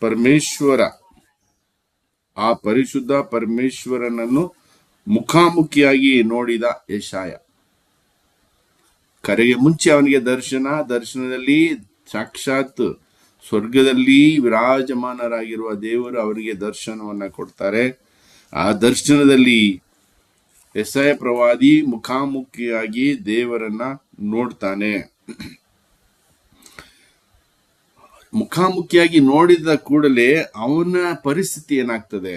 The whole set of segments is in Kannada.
ಪರಮೇಶ್ವರ, ಆ ಪರಿಶುದ್ಧ ಪರಮೇಶ್ವರನನ್ನು ಮುಖಾಮುಖಿಯಾಗಿ ನೋಡಿದ ಯೆಶಾಯ. ಕರೆಗೆ ಮುಂಚೆ ಅವನಿಗೆ ದರ್ಶನದಲ್ಲಿ ಸಾಕ್ಷಾತ್ ಸ್ವರ್ಗದಲ್ಲಿ ವಿರಾಜಮಾನರಾಗಿರುವ ದೇವರು ಅವರಿಗೆ ದರ್ಶನವನ್ನ ಕೊಡ್ತಾರೆ. ಆ ದರ್ಶನದಲ್ಲಿ ಯೆಶಾಯ ಪ್ರವಾದಿ ಮುಖಾಮುಖಿಯಾಗಿ ದೇವರನ್ನ ನೋಡ್ತಾನೆ. ಮುಖಾಮುಖಿಯಾಗಿ ನೋಡಿದ ಕೂಡಲೇ ಅವನ ಪರಿಸ್ಥಿತಿ ಏನಾಗ್ತದೆ,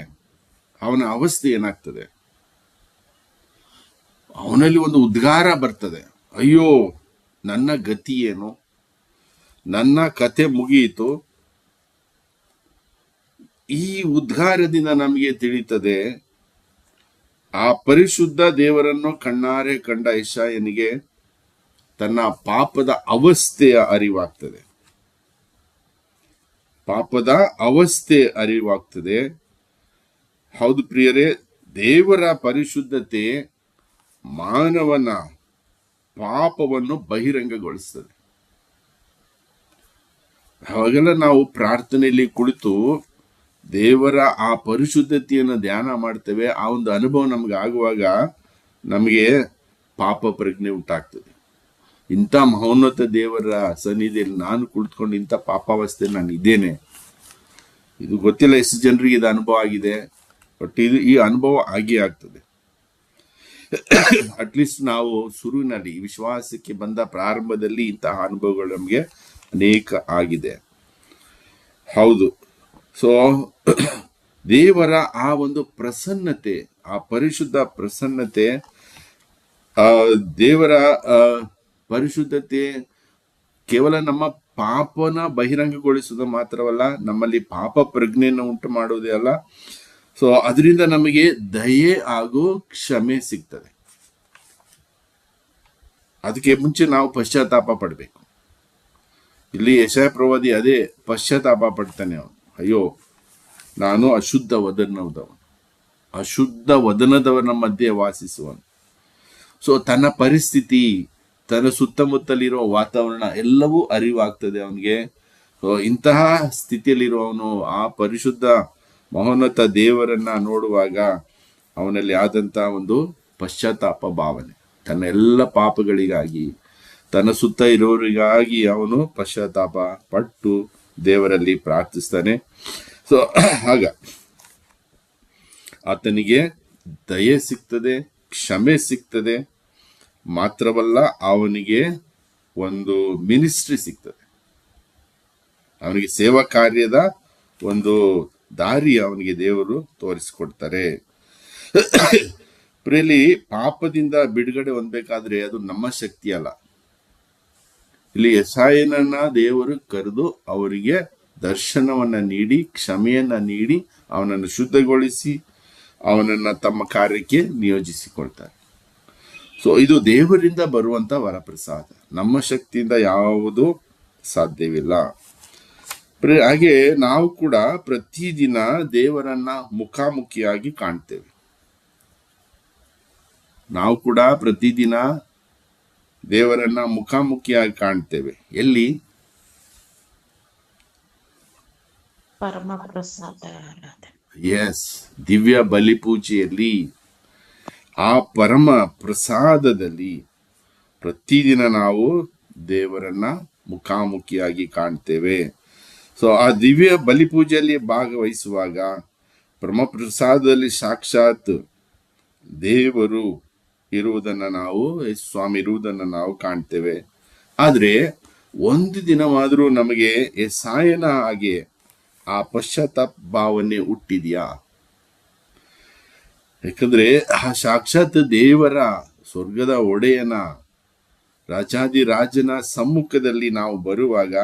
ಅವನ ಅವಸ್ಥೆ ಏನಾಗ್ತದೆ, ಅವನಲ್ಲಿ ಒಂದು ಉದ್ಗಾರ ಬರ್ತದೆ. ಅಯ್ಯೋ, ನನ್ನ ಗತಿ ಏನು, ನನ್ನ ಕತೆ ಮುಗಿಯಿತು. ಈ ಉದ್ಗಾರದಿಂದ ನಮಗೆ ತಿಳಿತದೆ ಆ ಪರಿಶುದ್ಧ ದೇವರನ್ನು ಕಣ್ಣಾರೆ ಕಂಡ ಯೆಶಾಯನಿಗೆ ತನ್ನ ಪಾಪದ ಅವಸ್ಥೆಯ ಅರಿವಾಗ್ತದೆ. ಪಾಪದ ಅವಸ್ಥೆ ಅರಿವಾಗ್ತದೆ. ಹೌದು ಪ್ರಿಯರೇ, ದೇವರ ಪರಿಶುದ್ಧತೆ ಮಾನವನ ಪಾಪವನ್ನು ಬಹಿರಂಗಗೊಳಿಸ್ತದೆ. ಅವಾಗೆಲ್ಲ ನಾವು ಪ್ರಾರ್ಥನೆಯಲ್ಲಿ ಕುಳಿತು ದೇವರ ಆ ಪರಿಶುದ್ಧತೆಯನ್ನು ಧ್ಯಾನ ಮಾಡ್ತೇವೆ. ಆ ಒಂದು ಅನುಭವ ನಮ್ಗೆ ಆಗುವಾಗ ನಮಗೆ ಪಾಪ ಪ್ರಜ್ಞೆ ಉಂಟಾಗ್ತದೆ. ಇಂಥ ಮಹೋನ್ನತ ದೇವರ ಸನ್ನಿಧಿಯಲ್ಲಿ ನಾನು ಕುಳಿತುಕೊಂಡು ಇಂಥ ಪಾಪಾವಸ್ಥೆ ನಾನು ಇದ್ದೇನೆ. ಇದು ಗೊತ್ತಿಲ್ಲ ಎಷ್ಟು ಜನರಿಗೆ ಇದು ಅನುಭವ ಆಗಿದೆ, ಬಟ್ ಈ ಅನುಭವ ಆಗೇ ಆಗ್ತದೆ. ಅಟ್ಲೀಸ್ಟ್ ನಾವು ಶುರುವಿನಲ್ಲಿ ವಿಶ್ವಾಸಕ್ಕೆ ಬಂದ ಪ್ರಾರಂಭದಲ್ಲಿ ಇಂತಹ ಅನುಭವಗಳು ನಮಗೆ ಅನೇಕ ಆಗಿದೆ. ಹೌದು. ಸೊ ದೇವರ ಆ ಒಂದು ಪ್ರಸನ್ನತೆ, ಆ ಪರಿಶುದ್ಧ ಪ್ರಸನ್ನತೆ, ದೇವರ ಪರಿಶುದ್ಧತೆ ಕೇವಲ ನಮ್ಮ ಪಾಪನ ಬಹಿರಂಗಗೊಳಿಸುವುದು ಮಾತ್ರವಲ್ಲ, ನಮ್ಮಲ್ಲಿ ಪಾಪ ಪ್ರಜ್ಞೆಯನ್ನು ಉಂಟು ಮಾಡುವುದೇ ಅಲ್ಲ. ಸೊ ಅದರಿಂದ ನಮಗೆ ದಯೆ ಹಾಗೂ ಕ್ಷಮೆ ಸಿಗ್ತದೆ. ಅದಕ್ಕೆ ಮುಂಚೆ ನಾವು ಪಶ್ಚಾತ್ತಾಪ ಪಡಬೇಕು. ಇಲ್ಲಿ ಯೆಶಾಯ ಪ್ರವಾದಿ ಅದೇ ಪಶ್ಚಾತ್ತಾಪ ಪಡ್ತಾನೆ. ಅವನು, ಅಯ್ಯೋ, ನಾನು ಅಶುದ್ಧ ವದನದವನ ಮಧ್ಯೆ ವಾಸಿಸುವನು. ಸೊ ತನ್ನ ಪರಿಸ್ಥಿತಿ, ತನ್ನ ಸುತ್ತಮುತ್ತಲಿರುವ ವಾತಾವರಣ ಎಲ್ಲವೂ ಅರಿವಾಗ್ತದೆ ಅವನಿಗೆ. ಇಂತಹ ಸ್ಥಿತಿಯಲ್ಲಿರುವವನು ಆ ಪರಿಶುದ್ಧ ಮಹೋನ್ನತ ದೇವರನ್ನ ನೋಡುವಾಗ ಅವನಲ್ಲಿ ಆದಂತ ಒಂದು ಪಶ್ಚಾತ್ತಾಪ ಭಾವನೆ, ತನ್ನ ಎಲ್ಲ ಪಾಪಗಳಿಗಾಗಿ, ತನ್ನ ಸುತ್ತ ಇರೋರಿಗಾಗಿ ಅವನು ಪಶ್ಚಾತ್ತಾಪ ಪಟ್ಟು ದೇವರಲ್ಲಿ ಪ್ರಾರ್ಥಿಸ್ತಾನೆ. ಸೊ ಆಗ ಆತನಿಗೆ ದಯೆ ಸಿಗ್ತದೆ, ಕ್ಷಮೆ ಸಿಗ್ತದೆ. ಮಾತ್ರವಲ್ಲ, ಅವನಿಗೆ ಒಂದು ಮಿನಿಸ್ಟ್ರಿ ಸಿಗ್ತದೆ. ಅವನಿಗೆ ಸೇವಾ ಕಾರ್ಯದ ಒಂದು ದಾರಿ ಅವನಿಗೆ ದೇವರು ತೋರಿಸಿಕೊಡ್ತಾರೆ. ಪ್ರಿಯಲಿ, ಪಾಪದಿಂದ ಬಿಡುಗಡೆ ಹೊಂದಬೇಕಾದ್ರೆ ಅದು ನಮ್ಮ ಶಕ್ತಿ ಅಲ್ಲ. ಇಲ್ಲಿ ಯೆಶಾಯನನ್ನ ದೇವರು ಕರೆದು ಅವರಿಗೆ ದರ್ಶನವನ್ನ ನೀಡಿ, ಕ್ಷಮೆಯನ್ನ ನೀಡಿ, ಅವನನ್ನು ಶುದ್ಧಗೊಳಿಸಿ ಅವನನ್ನ ತಮ್ಮ ಕಾರ್ಯಕ್ಕೆ ನಿಯೋಜಿಸಿಕೊಳ್ತಾರೆ. ಸೊ ಇದು ದೇವರಿಂದ ಬರುವಂತ ವರಪ್ರಸಾದ. ನಮ್ಮ ಶಕ್ತಿಯಿಂದ ಯಾವುದೂ ಸಾಧ್ಯವಿಲ್ಲ. ಹಾಗೆ ನಾವು ಕೂಡ ಪ್ರತಿದಿನ ದೇವರನ್ನ ಮುಖಾಮುಖಿಯಾಗಿ ಕಾಣ್ತೇವೆ. ನಾವು ಕೂಡ ಪ್ರತಿದಿನ ದೇವರನ್ನ ಮುಖಾಮುಖಿಯಾಗಿ ಕಾಣ್ತೇವೆ. ಎಲ್ಲಿ? ಪರಮ ಪ್ರಸಾದ. ಎಸ್, ದಿವ್ಯ ಬಲಿಪೂಜೆಯಲ್ಲಿ, ಆ ಪರಮ ಪ್ರಸಾದದಲ್ಲಿ ಪ್ರತಿದಿನ ನಾವು ದೇವರನ್ನ ಮುಖಾಮುಖಿಯಾಗಿ ಕಾಣ್ತೇವೆ. ಸೊ ಆ ದಿವ್ಯ ಬಲಿಪೂಜೆಯಲ್ಲಿ ಭಾಗವಹಿಸುವಾಗ ಪರಮ ಪ್ರಸಾದದಲ್ಲಿ ಸಾಕ್ಷಾತ್ ದೇವರು ಇರುವುದನ್ನ ನಾವು, ಸ್ವಾಮಿ ಇರುವುದನ್ನ ನಾವು ಕಾಣ್ತೇವೆ. ಆದ್ರೆ ಒಂದು ದಿನವಾದರೂ ನಮಗೆ ಯೆಶಾಯನ ಹಾಗೆ ಆ ಪಶ್ಚಾತ್ತಾಪ ಭಾವನೆ ಹುಟ್ಟಿದ್ಯಾ? ಯಾಕಂದ್ರೆ ಆ ಸಾಕ್ಷಾತ್ ದೇವರ, ಸ್ವರ್ಗದ ಒಡೆಯನ, ರಾಜಾದಿರಾಜನ ಸಮ್ಮುಖದಲ್ಲಿ ನಾವು ಬರುವಾಗ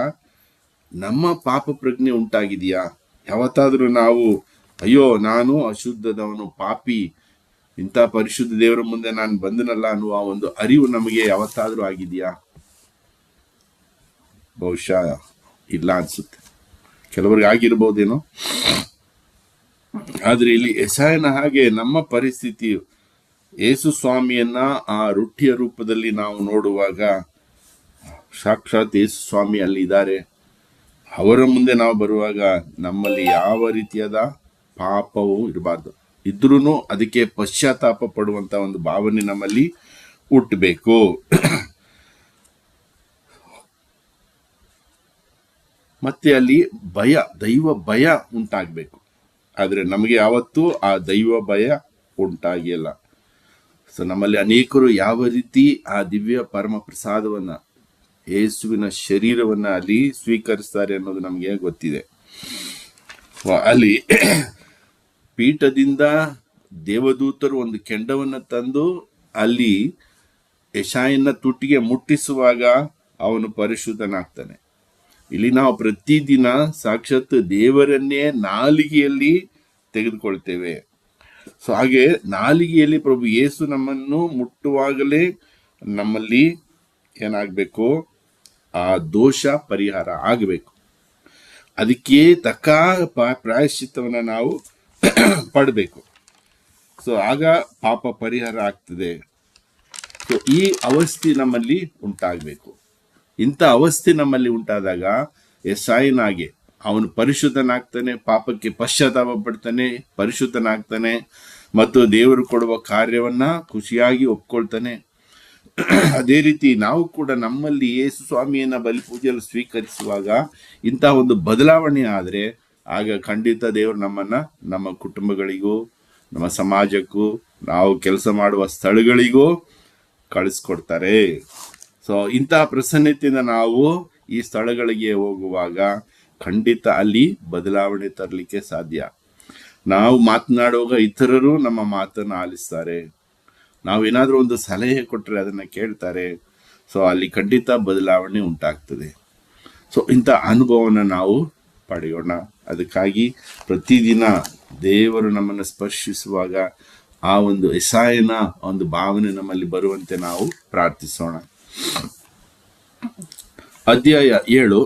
ನಮ್ಮ ಪಾಪ ಪ್ರಜ್ಞೆ ಉಂಟಾಗಿದೆಯಾ? ಯಾವತ್ತಾದ್ರೂ ನಾವು ಅಯ್ಯೋ, ನಾನು ಅಶುದ್ಧದವನು, ಪಾಪಿ, ಇಂಥ ಪರಿಶುದ್ಧ ದೇವರ ಮುಂದೆ ನಾನು ಬಂದನಲ್ಲ ಅನ್ನುವ ಒಂದು ಅರಿವು ನಮಗೆ ಯಾವತ್ತಾದ್ರೂ ಆಗಿದೆಯಾ? ಬಹುಶಃ ಇಲ್ಲ ಅನ್ಸುತ್ತೆ. ಕೆಲವರಿಗೆ ಆಗಿರ್ಬೋದೇನೋ. ಆದ್ರೆ ಇಲ್ಲಿ ಯೆಶಾಯನ ಹಾಗೆ ನಮ್ಮ ಪರಿಸ್ಥಿತಿ, ಯೇಸು ಸ್ವಾಮಿಯನ್ನ ಆ ರೊಟ್ಟಿಯ ರೂಪದಲ್ಲಿ ನಾವು ನೋಡುವಾಗ ಸಾಕ್ಷಾತ್ ಯೇಸು ಸ್ವಾಮಿ ಅಲ್ಲಿ ಇದ್ದಾರೆ. ಅವರ ಮುಂದೆ ನಾವು ಬರುವಾಗ ನಮ್ಮಲ್ಲಿ ಯಾವ ರೀತಿಯಾದ ಪಾಪವೂ ಇರಬಾರ್ದು. ಇದ್ರೂ ಅದಕ್ಕೆ ಪಶ್ಚಾತ್ತಾಪ ಪಡುವಂತ ಒಂದು ಭಾವನೆ ನಮ್ಮಲ್ಲಿ ಹುಟ್ಟಬೇಕು. ಮತ್ತೆ ಅಲ್ಲಿ ಭಯ, ದೈವ ಭಯ ಉಂಟಾಗಬೇಕು. ಆದ್ರೆ ನಮಗೆ ಯಾವತ್ತೂ ಆ ದೈವ ಭಯ ಉಂಟಾಗಿಲ್ಲ. ಸೊ ನಮ್ಮಲ್ಲಿ ಅನೇಕರು ಯಾವ ರೀತಿ ಆ ದಿವ್ಯ ಪರಮ ಪ್ರಸಾದವನ್ನ, ಯೇಸುವಿನ ಶರೀರವನ್ನ ಅಲ್ಲಿ ಸ್ವೀಕರಿಸ್ತಾರೆ ಅನ್ನೋದು ನಮಗೆ ಗೊತ್ತಿದೆ. ಅಲ್ಲಿ ಪೀಠದಿಂದ ದೇವದೂತರು ಒಂದು ಕೆಂಡವನ್ನ ತಂದು ಅಲ್ಲಿ ಯೆಶಾಯನ ತುಟಿಗೆ ಮುಟ್ಟಿಸುವಾಗ ಅವನು ಪರಿಶುದ್ಧನಾಗ್ತಾನೆ. ಇಲ್ಲಿ ನಾವು ಪ್ರತಿದಿನ ಸಾಕ್ಷಾತ್ ದೇವರನ್ನೇ ನಾಲಿಗೆಯಲ್ಲಿ ತೆಗೆದುಕೊಳ್ತೇವೆ. ಸೊ ಹಾಗೆ ನಾಲಿಗೆಯಲ್ಲಿ ಪ್ರಭು ಯೇಸು ನಮ್ಮನ್ನು ಮುಟ್ಟುವಾಗಲೇ ನಮ್ಮಲ್ಲಿ ಏನಾಗಬೇಕು, ಆ ದೋಷ ಪರಿಹಾರ ಆಗಬೇಕು. ಅದಕ್ಕೆ ತಕ್ಕ ಪ್ರಾಯಶ್ಚಿತ್ತವನ್ನ ನಾವು ಪಡಬೇಕು. ಸೊ ಆಗ ಪಾಪ ಪರಿಹಾರ ಆಗ್ತದೆ. ಸೊ ಈ ಅವಸ್ಥೆ ನಮ್ಮಲ್ಲಿ ಉಂಟಾಗಬೇಕು. ಇಂಥ ಅವಸ್ಥೆ ನಮ್ಮಲ್ಲಿ ಉಂಟಾದಾಗ ಯೆಶಾಯನಾಗೆ ಅವನು ಪರಿಶುದ್ಧನಾಗ್ತಾನೆ, ಪಾಪಕ್ಕೆ ಪಶ್ಚಾತ್ತಾಪ ಪಡ್ತಾನೆ, ಪರಿಶುದ್ಧನಾಗ್ತಾನೆ ಮತ್ತು ದೇವರು ಕೊಡುವ ಕಾರ್ಯವನ್ನ ಖುಷಿಯಾಗಿ ಒಪ್ಕೊಳ್ತಾನೆ. ಅದೇ ರೀತಿ ನಾವು ಕೂಡ ನಮ್ಮಲ್ಲಿ ಯೇಸು ಸ್ವಾಮಿಯನ್ನ ಬಲಿಪೂಜೆಯಲ್ಲಿ ಸ್ವೀಕರಿಸುವಾಗ ಇಂಥ ಒಂದು ಬದಲಾವಣೆ ಆದರೆ ಆಗ ಖಂಡಿತ ದೇವರು ನಮ್ಮನ್ನ ನಮ್ಮ ಕುಟುಂಬಗಳಿಗೂ, ನಮ್ಮ ಸಮಾಜಕ್ಕೂ, ನಾವು ಕೆಲಸ ಮಾಡುವ ಸ್ಥಳಗಳಿಗೂ ಕಳಿಸ್ಕೊಡ್ತಾರೆ. ಸೊ ಇಂತಹ ಪ್ರಸನ್ನತೆಯಿಂದ ನಾವು ಈ ಸ್ಥಳಗಳಿಗೆ ಹೋಗುವಾಗ ಖಂಡಿತ ಅಲ್ಲಿ ಬದಲಾವಣೆ ತರಲಿಕ್ಕೆ ಸಾಧ್ಯ. ನಾವು ಮಾತನಾಡುವಾಗ ಇತರರು ನಮ್ಮ ಮಾತನ್ನು ಆಲಿಸ್ತಾರೆ. ನಾವೇನಾದ್ರೂ ಒಂದು ಸಲಹೆ ಕೊಟ್ಟರೆ ಅದನ್ನ ಕೇಳ್ತಾರೆ. ಸೊ ಅಲ್ಲಿ ಖಂಡಿತ ಬದಲಾವಣೆ ಉಂಟಾಗ್ತದೆ. ಸೊ ಇಂಥ ಅನುಭವನ ನಾವು ಪಡೆಯೋಣ. ಅದಕ್ಕಾಗಿ ಪ್ರತಿದಿನ ದೇವರು ನಮ್ಮನ್ನು ಸ್ಪರ್ಶಿಸುವಾಗ ಆ ಒಂದು ಯೆಶಾಯನ ಒಂದು ಭಾವನೆ ನಮ್ಮಲ್ಲಿ ಬರುವಂತೆ ನಾವು ಪ್ರಾರ್ಥಿಸೋಣ. ಅಧ್ಯಾಯ 7.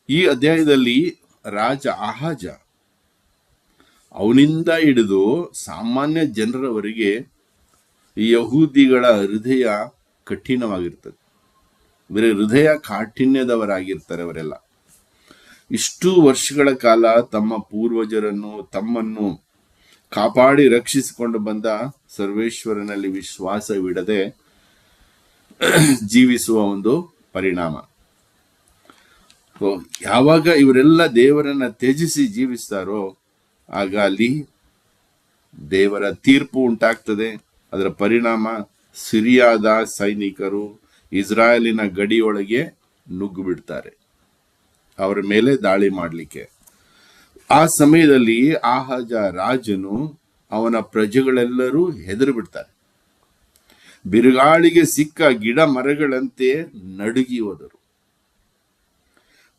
ಈ ಅಧ್ಯಾಯದಲ್ಲಿ ರಾಜ ಆಹಾಜ ಅವನಿಂದ ಹಿಡಿದು ಸಾಮಾನ್ಯ ಜನರವರೆಗೆ ಈ ಯಹೂದಿಗಳ ಹೃದಯ ಕಠಿಣವಾಗಿರ್ತದೆ. ಬೇರೆ ಹೃದಯ ಕಾಠಿಣ್ಯದವರಾಗಿರ್ತಾರೆ ಅವರೆಲ್ಲ. ಇಷ್ಟು ವರ್ಷಗಳ ಕಾಲ ತಮ್ಮ ಪೂರ್ವಜರನ್ನು, ತಮ್ಮನ್ನು ಕಾಪಾಡಿ ರಕ್ಷಿಸಿಕೊಂಡು ಬಂದ ಸರ್ವೇಶ್ವರನಲ್ಲಿ ವಿಶ್ವಾಸವಿಡದೆ ಜೀವಿಸುವ ಒಂದು ಪರಿಣಾಮ. ಯಾವಾಗ ಇವರೆಲ್ಲ ದೇವರನ್ನ ತ್ಯಜಿಸಿ ಜೀವಿಸ್ತಾರೋ ಆಗ ಅಲ್ಲಿ ದೇವರ ತೀರ್ಪು ಉಂಟಾಗ್ತದೆ. ಅದರ ಪರಿಣಾಮ ಸಿರಿಯಾದ ಸೈನಿಕರು ಇಸ್ರಾಯೇಲಿನ ಗಡಿಯೊಳಗೆ ನುಗ್ಗು ಬಿಡ್ತಾರೆ ಅವರ ಮೇಲೆ ದಾಳಿ ಮಾಡಲಿಕ್ಕೆ. ಆ ಸಮಯದಲ್ಲಿ ಆಹಾಜ ರಾಜನು, ಅವನ ಪ್ರಜೆಗಳೆಲ್ಲರೂ ಹೆದರು ಬಿಡ್ತಾರೆ. ಬಿರುಗಾಳಿಗೆ ಸಿಕ್ಕ ಗಿಡ ಮರಗಳಂತೆ ನಡುಗಿ ಹೋದರು.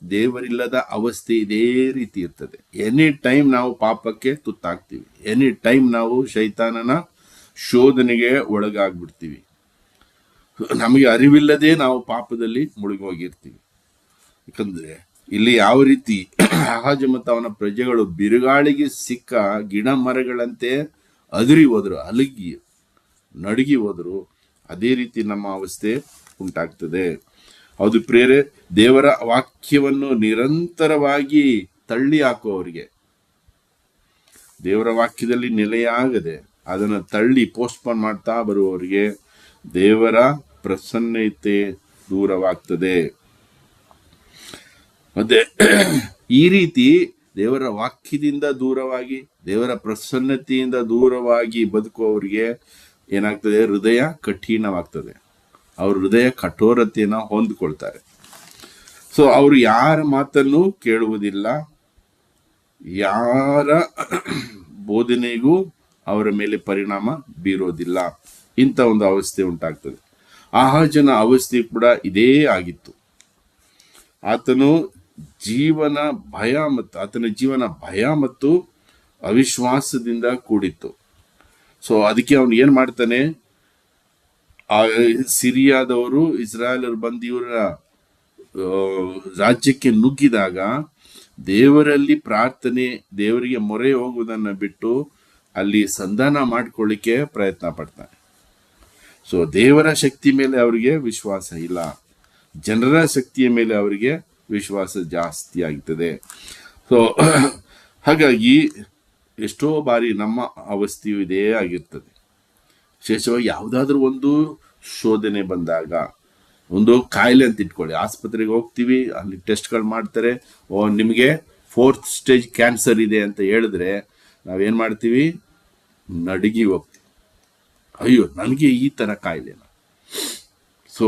ದೇವರಿಲ್ಲದ ಅವಸ್ಥೆ ಇದೇ ರೀತಿ ಇರ್ತದೆ. ಎನಿ ಟೈಮ್ ನಾವು ಪಾಪಕ್ಕೆ ತುತ್ತಾಗ್ತೀವಿ. ಎನಿ ಟೈಮ್ ನಾವು ಶೈತಾನನ ಶೋಧನೆಗೆ ಒಳಗಾಗ್ಬಿಡ್ತೀವಿ. ನಮಗೆ ಅರಿವಿಲ್ಲದೆ ನಾವು ಪಾಪದಲ್ಲಿ ಮುಳುಗಿ ಹೋಗಿರ್ತೀವಿ. ಯಾಕಂದ್ರೆ ಇಲ್ಲಿ ಯಾವ ರೀತಿ ಆಹಾಜ ಮತ್ತು ಅವನ ಪ್ರಜೆಗಳು ಬಿರುಗಾಳಿಗೆ ಸಿಕ್ಕ ಗಿಡ ಮರಗಳಂತೆ ಅದುರಿ ಹೋದ್ರು, ಅಲಗಿ ನಡುಗಿ ಹೋದ್ರು, ಅದೇ ರೀತಿ ನಮ್ಮ ಅವಸ್ಥೆ ಉಂಟಾಗ್ತದೆ. ಹೌದು ಪ್ರಿಯರೇ, ದೇವರ ವಾಕ್ಯವನ್ನು ನಿರಂತರವಾಗಿ ತಳ್ಳಿ ಹಾಕುವವರಿಗೆ, ದೇವರ ವಾಕ್ಯದಲ್ಲಿ ನೆಲೆಯಾಗದೆ ಅದನ್ನು ತಳ್ಳಿ ಪೋಸ್ಟ್ಪೋನ್ ಮಾಡ್ತಾ ಬರುವವರಿಗೆ ದೇವರ ಪ್ರಸನ್ನತೆ ದೂರವಾಗ್ತದೆ. ಮತ್ತೆ ಈ ರೀತಿ ದೇವರ ವಾಕ್ಯದಿಂದ ದೂರವಾಗಿ, ದೇವರ ಪ್ರಸನ್ನತೆಯಿಂದ ದೂರವಾಗಿ ಬದುಕುವವರಿಗೆ ಏನಾಗ್ತದೆ, ಹೃದಯ ಕಠಿಣವಾಗ್ತದೆ. ಅವ್ರ ಹೃದಯ ಕಠೋರತೆಯನ್ನು ಹೊಂದಿಕೊಳ್ತಾರೆ. ಸೊ ಅವರು ಯಾರ ಮಾತನ್ನು ಕೇಳುವುದಿಲ್ಲ, ಯಾರ ಬೋಧನೆಗೂ ಅವರ ಮೇಲೆ ಪರಿಣಾಮ ಬೀರೋದಿಲ್ಲ. ಇಂಥ ಒಂದು ಅವಸ್ಥೆ ಉಂಟಾಗ್ತದೆ. ಆಹಾಜನ ಅವಸ್ಥೆ ಕೂಡ ಇದೇ ಆಗಿತ್ತು. ಆತನ ಜೀವನ ಭಯ ಮತ್ತು ಅವಿಶ್ವಾಸದಿಂದ ಕೂಡಿತ್ತು. ಸೊ ಅದಕ್ಕೆ ಅವನು ಏನ್ ಮಾಡ್ತಾನೆ, ಆ ಸಿರಿಯಾದವರು ಇಸ್ರಾಯೇಲರು ಬಂದು ಇವರ ರಾಜ್ಯಕ್ಕೆ ನುಗ್ಗಿದಾಗ ದೇವರಲ್ಲಿ ಪ್ರಾರ್ಥನೆ, ದೇವರಿಗೆ ಮೊರೆ ಹೋಗುವುದನ್ನು ಬಿಟ್ಟು ಅಲ್ಲಿ ಸಂಧಾನ ಮಾಡ್ಕೊಳ್ಳಿಕ್ಕೆ ಪ್ರಯತ್ನ ಪಡ್ತಾನೆ. ಸೊ ದೇವರ ಶಕ್ತಿ ಮೇಲೆ ಅವರಿಗೆ ವಿಶ್ವಾಸ ಇಲ್ಲ. ಜನರ ಶಕ್ತಿಯ ಮೇಲೆ ಅವರಿಗೆ ವಿಶ್ವಾಸ ಜಾಸ್ತಿ ಆಗ್ತದೆ. ಸೊ ಹಾಗಾಗಿ ಎಷ್ಟೋ ಬಾರಿ ನಮ್ಮ ಅವಸ್ಥೆಯು ಇದೇ ಆಗಿರ್ತದೆ. ವಿಶೇಷವಾಗಿ ಯಾವುದಾದ್ರೂ ಒಂದು ಶೋಧನೆ ಬಂದಾಗ, ಒಂದು ಕಾಯಿಲೆ ಅಂತ ಇಟ್ಕೊಳ್ಳಿ, ಆಸ್ಪತ್ರೆಗೆ ಹೋಗ್ತೀವಿ, ಅಲ್ಲಿ ಟೆಸ್ಟ್ಗಳು ಮಾಡ್ತಾರೆ, ನಿಮಗೆ 4th ಸ್ಟೇಜ್ ಕ್ಯಾನ್ಸರ್ ಇದೆ ಅಂತ ಹೇಳಿದ್ರೆ ನಾವೇನು ಮಾಡ್ತೀವಿ? ನಡುಗಿ ಹೋಗ್ತೀವಿ, ಅಯ್ಯೋ ನನಗೆ ಈ ಥರ ಕಾಯಿಲೆನ. ಸೊ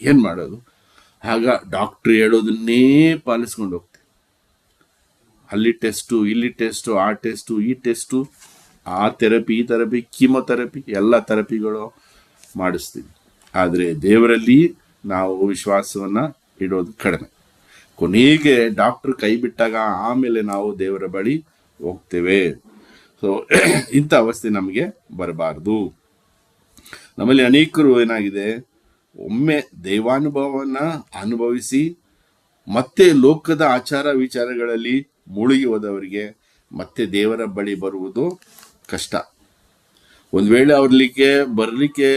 ಏನು ಮಾಡೋದು? ಆಗ ಡಾಕ್ಟ್ರು ಹೇಳೋದನ್ನೇ ಪಾಲಿಸ್ಕೊಂಡು ಹೋಗ್ತೀವಿ. ಅಲ್ಲಿ ಟೆಸ್ಟು, ಇಲ್ಲಿ ಟೆಸ್ಟು, ಆ ಟೆಸ್ಟು, ಈ ಟೆಸ್ಟು, ಆ ಥೆರಪಿ, ಈ ಥೆರಪಿ, ಕೀಮೊಥೆರಪಿ, ಎಲ್ಲ ಥೆರಪಿಗಳು ಮಾಡಿಸ್ತೀವಿ. ಆದರೆ ದೇವರಲ್ಲಿ ನಾವು ವಿಶ್ವಾಸವನ್ನು ಇಡೋದು ಕಡಿಮೆ. ಕೊನೆಗೆ ಡಾಕ್ಟ್ರು ಕೈ ಬಿಟ್ಟಾಗ ಆಮೇಲೆ ನಾವು ದೇವರ ಬಳಿ ಹೋಗ್ತೇವೆ. ಸೊ ಇಂಥ ಅವಸ್ಥೆ ನಮಗೆ ಬರಬಾರ್ದು. ನಮ್ಮಲ್ಲಿ ಅನೇಕರು ಏನಾಗಿದೆ, ಒಮ್ಮೆ ದೈವಾನುಭವವನ್ನು ಅನುಭವಿಸಿ ಮತ್ತೆ ಲೋಕದ ಆಚಾರ ವಿಚಾರಗಳಲ್ಲಿ ಮುಳುಗಿ ಹೋದವರಿಗೆ ಮತ್ತೆ ದೇವರ ಬಳಿ ಬರುವುದು ಕಷ್ಟ. ಒಂದು ವೇಳೆ ಅವ್ರಲಿಕ್ಕೆ ಬರಲಿಕ್ಕೆ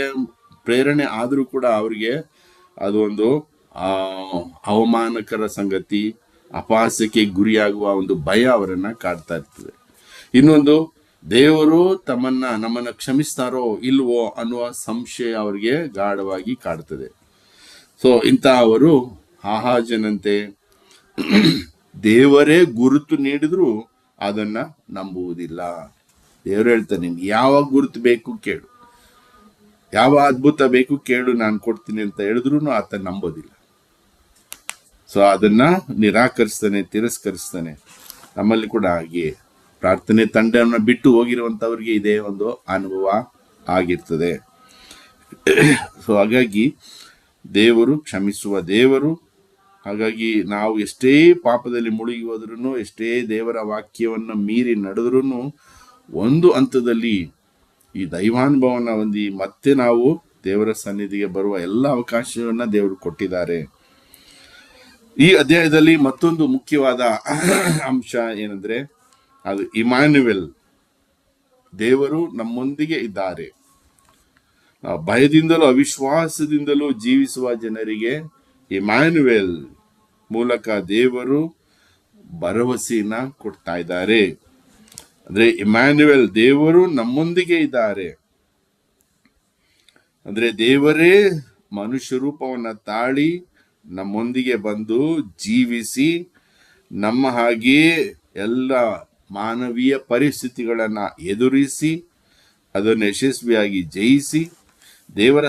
ಪ್ರೇರಣೆ ಆದರೂ ಕೂಡ ಅವರಿಗೆ ಅದು ಒಂದು ಅವಮಾನಕರ ಸಂಗತಿ, ಅಪಹಾಸ್ಯಕ್ಕೆ ಗುರಿಯಾಗುವ ಒಂದು ಭಯ ಅವರನ್ನು ಕಾಡ್ತಾ ಇರ್ತದೆ. ಇನ್ನೊಂದು, ದೇವರು ನಮ್ಮನ್ನು ಕ್ಷಮಿಸ್ತಾರೋ ಇಲ್ವೋ ಅನ್ನುವ ಸಂಶಯ ಅವರಿಗೆ ಗಾಢವಾಗಿ ಕಾಡ್ತದೆ. ಸೊ ಇಂಥ ಅವರು ಆಹಾಜನಂತೆ ದೇವರೇ ಗುರುತು ನೀಡಿದ್ರು ಅದನ್ನ ನಂಬುವುದಿಲ್ಲ. ದೇವರು ಹೇಳ್ತಾನೆ, ನಿನ್ಗೆ ಯಾವ ಗುರುತು ಬೇಕು ಕೇಳು, ಯಾವ ಅದ್ಭುತ ಬೇಕು ಕೇಳು, ನಾನು ಕೊಡ್ತೀನಿ ಅಂತ ಹೇಳಿದ್ರು ಆತ ನಂಬೋದಿಲ್ಲ. ಸೊ ಅದನ್ನ ನಿರಾಕರಿಸ್ತಾನೆ, ತಿರಸ್ಕರಿಸ್ತಾನೆ. ನಮ್ಮಲ್ಲಿ ಕೂಡ ಹಾಗೆ ಪ್ರಾರ್ಥನೆ ತಂಡವನ್ನು ಬಿಟ್ಟು ಹೋಗಿರುವಂಥವ್ರಿಗೆ ಇದೇ ಒಂದು ಅನುಭವ ಆಗಿರ್ತದೆ. ಸೊ ಹಾಗಾಗಿ ದೇವರು ಕ್ಷಮಿಸುವ ದೇವರು. ಹಾಗಾಗಿ ನಾವು ಎಷ್ಟೇ ಪಾಪದಲ್ಲಿ ಮುಳುಗಿ ಹೋದ್ರೂ, ಎಷ್ಟೇ ದೇವರ ವಾಕ್ಯವನ್ನು ಮೀರಿ ನಡೆದ್ರೂ, ಒಂದು ಹಂತದಲ್ಲಿ ಈ ದೈವಾನುಭವನ ಹೊಂದಿ ಮತ್ತೆ ನಾವು ದೇವರ ಸನ್ನಿಧಿಗೆ ಬರುವ ಎಲ್ಲ ಅವಕಾಶವನ್ನು ದೇವರು ಕೊಟ್ಟಿದ್ದಾರೆ. ಈ ಅಧ್ಯಾಯದಲ್ಲಿ ಮತ್ತೊಂದು ಮುಖ್ಯವಾದ ಅಂಶ ಏನಂದ್ರೆ, ಅದು ಇಮ್ಯಾನ್ಯುವೆಲ್, ದೇವರು ನಮ್ಮೊಂದಿಗೆ ಇದ್ದಾರೆ. ಭಯದಿಂದಲೂ ಅವಿಶ್ವಾಸದಿಂದಲೂ ಜೀವಿಸುವ ಜನರಿಗೆ ಇಮ್ಯಾನ್ಯುವೆಲ್ ಮೂಲಕ ದೇವರು ಭರವಸೆಯನ್ನ ಕೊಡ್ತಾ ಇದ್ದಾರೆ. ಅಂದ್ರೆ ಇಮ್ಯಾನ್ಯುವೆಲ್, ದೇವರು ನಮ್ಮೊಂದಿಗೆ ಇದ್ದಾರೆ. ಅಂದ್ರೆ ದೇವರೇ ಮನುಷ್ಯ ರೂಪವನ್ನ ತಾಳಿ ನಮ್ಮೊಂದಿಗೆ ಬಂದು ಜೀವಿಸಿ ನಮ್ಮ ಹಾಗೆಯೇ ಎಲ್ಲ ಮಾನವೀಯ ಪರಿಸ್ಥಿತಿಗಳನ್ನ ಎದುರಿಸಿ ಅದನ್ನು ಯಶಸ್ವಿಯಾಗಿ ಜಯಿಸಿ ದೇವರ